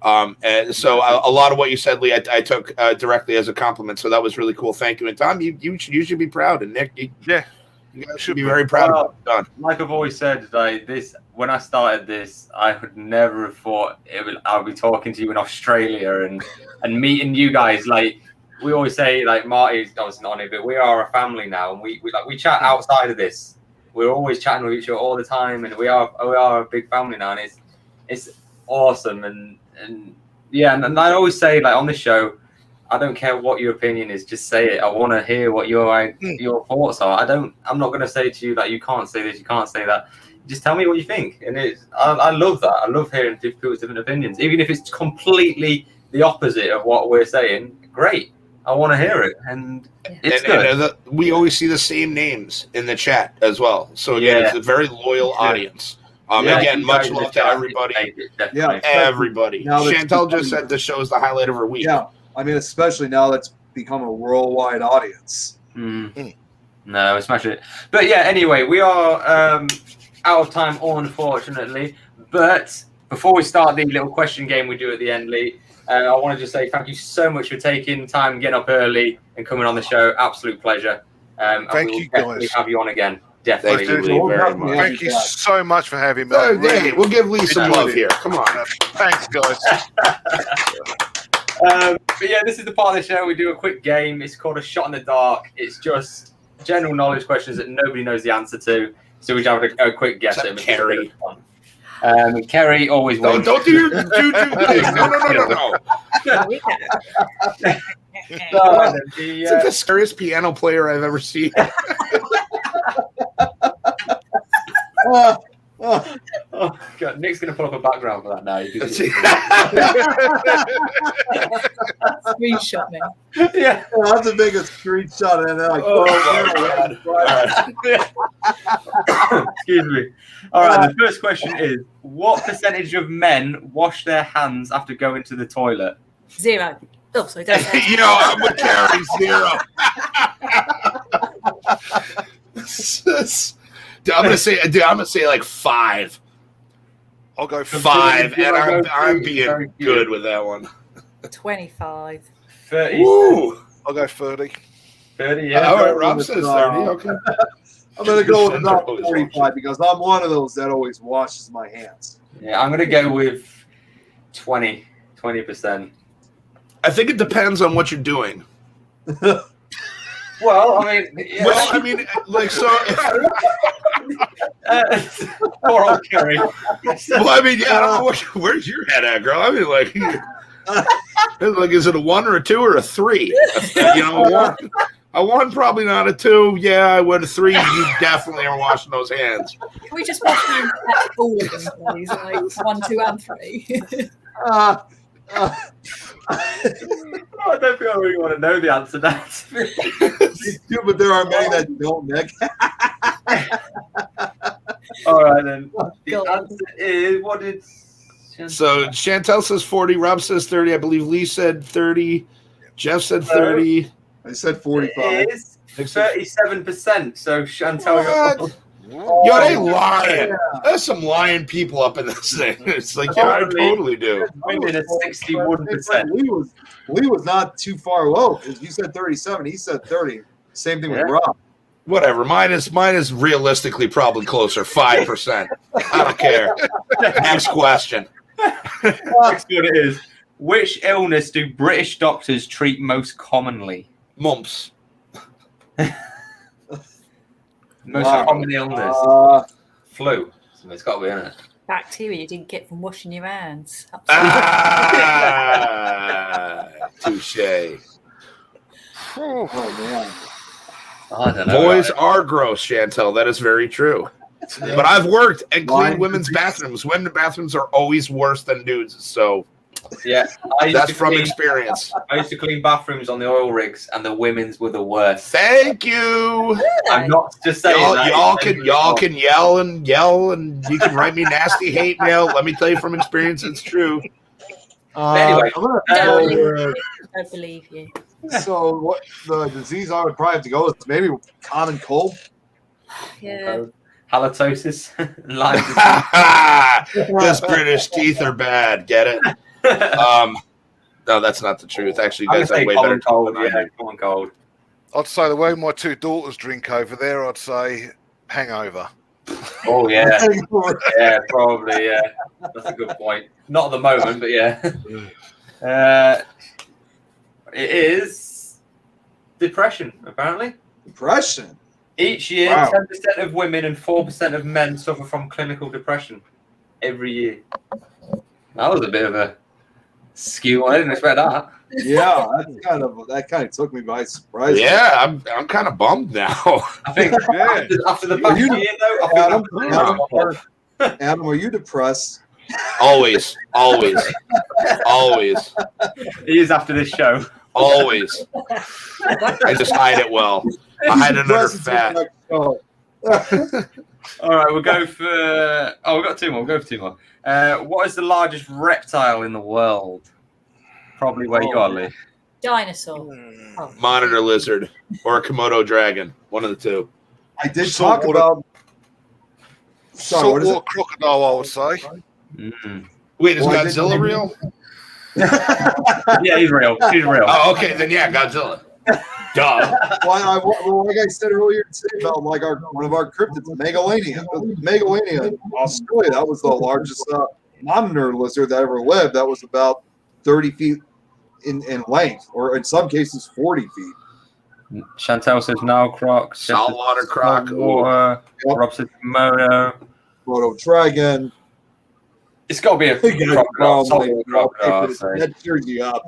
And so a lot of what you said, Leigh, I took directly as a compliment. So that was really cool. Thank you. And Tom, you should be proud. And Nick, you guys should be very proud of what you've done. Like I've always said, when I started this, I would never have thought I would be talking to you in Australia and meeting you guys. Like we always say, like Marty's obviously not on it, but we are a family now, and we chat outside of this. We're always chatting with each other all the time, and we are a big family now, and it's awesome. And I always say, like on this show, I don't care what your opinion is. Just say it. I want to hear what your thoughts are. I'm not going to say to you that you can't say this, you can't say that. Just tell me what you think. And I love that. I love hearing people's different opinions, even if it's completely the opposite of what we're saying. Great. I want to hear it, and it's good. And we always see the same names in the chat as well. So again, it's a very loyal audience. Again, much love to everybody. Everybody. Chantel just said this show is the highlight of her week. Yeah, I mean, especially now that's become a worldwide audience. No, smash it. But yeah, anyway, we are out of time, unfortunately. But before we start the little question game we do at the end, Leigh, I want to just say thank you so much for taking time, getting up early, and coming on the show. Absolute pleasure. Thank you, guys. Have you on again. Definitely. Thank you so much for having me. We'll give Leigh some love here. Come on. Thanks, guys. But yeah, this is the part of the show we do a quick game. It's called a shot in the dark. It's just general knowledge questions that nobody knows the answer to. So we just have a quick guess at them. Kerry. Kerry always wins. Don't do your juju thing. No. It's like the scariest piano player I've ever seen. Oh God, Nick's gonna put up a background for that now. Screenshot me. Yeah, that's the biggest screenshot, and they're like, excuse me. All right, the first question is: what percentage of men wash their hands after going to the toilet? 0. Oh, sorry, don't say. I'm with Kerry. 0. I'm gonna say like 5. I'll go 5, and I'm being good with that one. 25. 30. Ooh. I'll go 30. 30, yeah. All right, Rob says 30. Okay. I'm gonna go with about 45 because I'm one of those that always washes my hands. Yeah, I'm gonna go with 20%. I think it depends on what you're doing. Well, I mean, like so. Poor old Kerry. Well, I mean, yeah. I don't know where's your head at, girl? I mean, like is it a 1 or a 2 or a 3? A 1 probably not. A 2, yeah. I would. A 3, you definitely are washing those hands. Can we just wash hands at all of them, please? Like 1, 2, and 3. I don't think I really want to know the answer to that. But there are many that don't, Nick. All right, then. The answer is, what did... So Chantel says 40, Rob says 30, I believe Leigh said 30, Jeff said 30. I said 45. It is 37%, so Chantel... Yo, they lying. Yeah. There's some lying people up in this thing. It's like, yeah, I totally do. Women at 61%. Leigh was not too far low because you said 37. He said 30. Same thing with Rob. Whatever. Mine is realistically probably closer, 5%. I don't care. Next question. Next one is: which illness do British doctors treat most commonly? Mumps. Most common illness. Flu. So it's got to be in it. Bacteria you didn't get from washing your hands. Touche. Oh, man. I don't know. Boys are gross, Chantel. That is very true. Yeah. But I've worked and cleaned women's bathrooms. Women's bathrooms are always worse than dudes. So, yeah, that's from experience. I used to clean bathrooms on the oil rigs, and the women's were the worst. Thank you. I'm not just saying that. Y'all can yell, and you can write me nasty hate mail. Let me tell you from experience, it's true. Anyway, I believe you. So, what the disease I would probably have to go with maybe common cold. Yeah. Halitosis. Lyme disease. Those British teeth are bad. Get it? No, that's not the truth. Actually, you guys have way better cold. Yeah, common cold. I'd say the way my 2 daughters drink over there, I'd say hangover. Oh yeah, yeah, probably. Yeah, that's a good point. Not at the moment, but yeah. It is depression, apparently. Depression? Each year, 10% of women and 4% of men suffer from clinical depression every year. That was a bit of a Skew, I didn't expect that. Yeah, that kind of took me by surprise. Yeah, I'm kind of bummed now. I think after the past year, though, I think Adam, are you depressed? Always. he is after this show. Always. I just hide it well. I hide it under fat. All right, we'll go for. Oh, we've got two more. We'll go for two more. What is the largest reptile in the world? Probably where you are, Lee. Dinosaur. Monitor lizard or a Komodo dragon. One of the two. I did talk about. Sorry, what is Saltwater crocodile, I would say. Wait, is Godzilla real? Yeah, he's real. He's real. Oh, okay, then yeah, Godzilla. Duh. Well, like I said earlier today about like one of our cryptids, Megalania. Megalania in Australia, that was the largest monitor lizard that ever lived. That was about 30 feet in length, or in some cases 40 feet. Chantel says Nile croc. Saltwater croc. Water. Rob says Komodo dragon. It's got to be a crocodile. Saltwater crocodile. That cheers you up.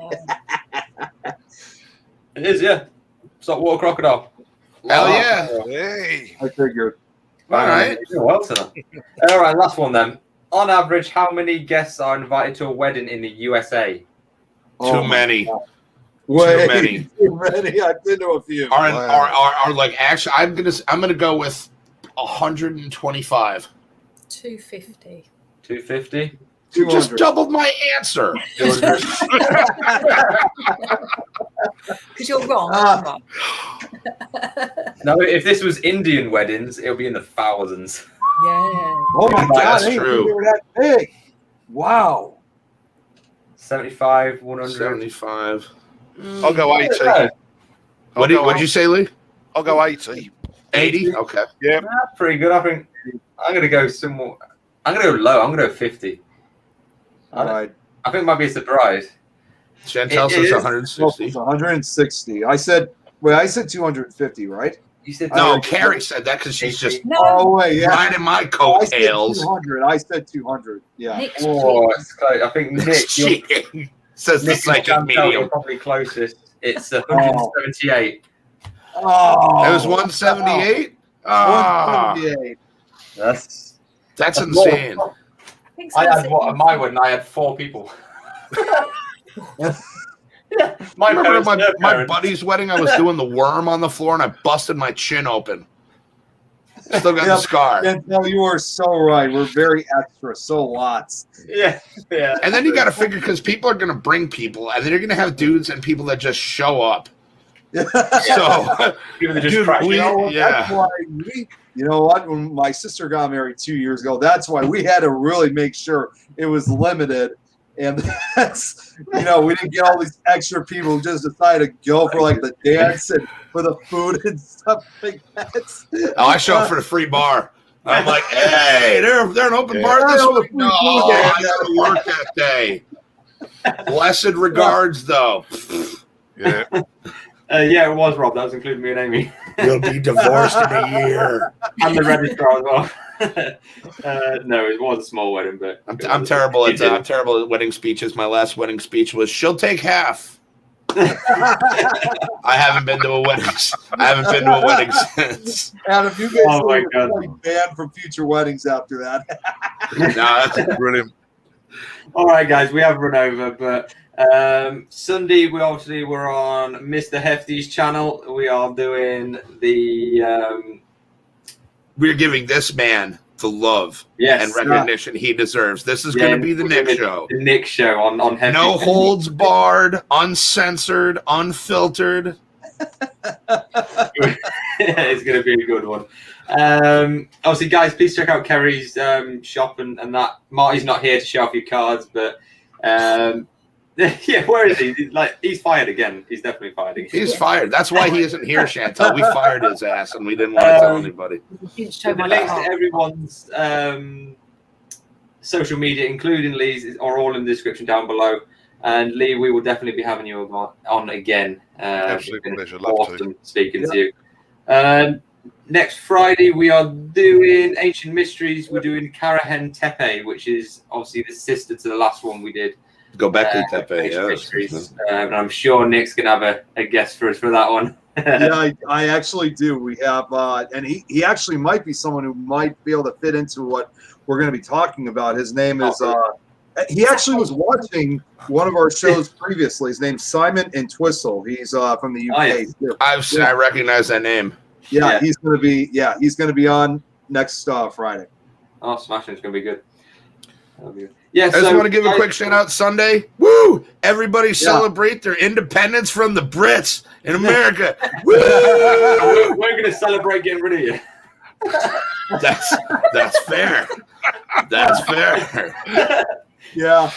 It is, yeah. Saltwater crocodile. Hell yeah. Hey. I figured. All right. Well, all right, last one then. On average, how many guests are invited to a wedding in the USA? Too many. Way Too many. Too many. I've been to a few. Are like actually I'm gonna go with 125. 250. 250. You just doubled my answer. Because you're wrong. I'm wrong. No, if this was Indian weddings, it'll be in the thousands. Yeah. Oh my God, That's they true. were that big. Wow. 75, 100. 75. I'll go 80. What'd you say, Lee? I'll go 80. 80? Okay. Yeah. That's pretty good. I think I'm going to go somewhere. I'm going to go low. I'm going to go 50. All right. I think it might be a surprise. Chantel says 160. It's 160. I said 250, right? You said No, Kerry said that because she's just Oh, wait, yeah. riding my I said coattails. 200. I said 200. Yeah. Nick's Oh, it's close. I think Nick, Cheating. Says the Nick psychic you're medium. probably closest. It's 178. Oh. It was 178? Ah, 178. that's insane. I had what at my wedding? I had 4 people. Yeah, I remember parents, my buddy's wedding, I was doing the worm on the floor and I busted my chin open. Still got the scar. No, you are so right. We're very extra, so lots. Yeah. And then you got to figure, because people are going to bring people, and then you're going to have dudes and people that just show up. So, People that just Dude, crash you it. know, Yeah. that's why you know what? When my sister got married 2 years ago, that's why we had to really make sure it was limited. And that's, we didn't get all these extra people who just decided to go for like the dance and for the food and stuff like that. I show up for the free bar. I'm like, hey, they're an open bar this week. No, I got to work that day. Blessed regards, though. Yeah. Yeah, it was Rob. That was including me and Amy. You'll be divorced in a year. And the registrar as well. No, it was a small wedding, but I'm terrible at wedding speeches. My last wedding speech was, "She'll take half." I haven't been to a wedding since. Adam, you guys Oh my God. will be banned from future weddings after that. No, that's Brilliant. all right, guys, we have run over, but Sunday we're on Mr. Hefty's channel. We are doing the we're giving this man the love and recognition he deserves. This is going to be the Nick show. The Nick show on Hefty. No holds barred, uncensored, unfiltered. It's going to be a good one. Obviously, guys, please check out Kerry's shop and that. Marty's not here to show off your cards, but yeah, where is he? He's fired again. He's definitely fired again. He's fired. That's why he isn't here, Chantel. We fired his ass, and we didn't want to tell anybody. The links to everyone's social media, including Leigh's, are all in the description down below. And Leigh, we will definitely be having you on again. Absolute pleasure. Love awesome speaking to you. Next Friday, we are doing Ancient Mysteries. We're doing Karahen Tepe, which is obviously the sister to the last one we did. Gobekli Tepe, mysteries. And I'm sure Nick's going to have a guest for us for that one. Yeah, I actually do. We have, and he actually might be someone who might be able to fit into what we're going to be talking about. His name is, he actually was watching one of our shows previously. His name's Simon Entwistle. He's from the UK. I recognize that name. Yeah, he's going to be on next Friday. Oh, smashing! It's going to be good. Yeah, I just want to give a quick shout out Sunday. Woo! Everybody celebrate their independence from the Brits in America. Woo! We're going to celebrate getting rid of you. That's fair. That's fair. Yeah.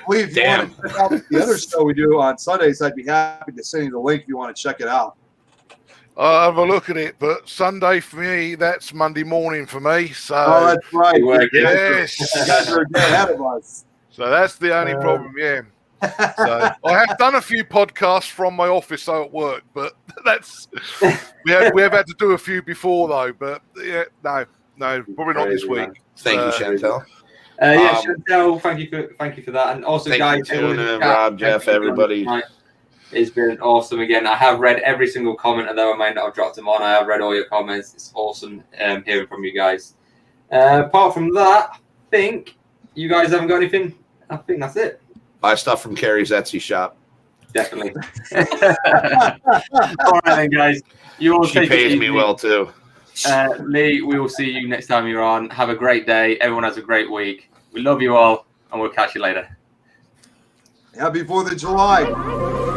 Leigh, if you want to check out the other show we do on Sundays, I'd be happy to send you the link if you want to check it out. I'll have a look at it, but Sunday for me, that's Monday morning for me. So, that's right. Yes. You guys are ahead of us. So that's the only problem, yeah. So I have done a few podcasts from my office at work, but that's we have had to do a few before though. But yeah, no, probably not this week. Thank you, Chantel. Chantel, thank you for that, and also guys, Rob, Jeff, everybody. It's been awesome again. I have read every single comment, although I might not have dropped them on. I have read all your comments. It's awesome hearing from you guys. Apart from that, I think you guys haven't got anything. I think that's it. Buy stuff from Kerry's Etsy shop. Definitely. All right then, guys. You all she pays me well too. Leigh, we will see you next time you're on. Have a great day. Everyone has a great week. We love you all, and we'll catch you later. Happy 4th of July.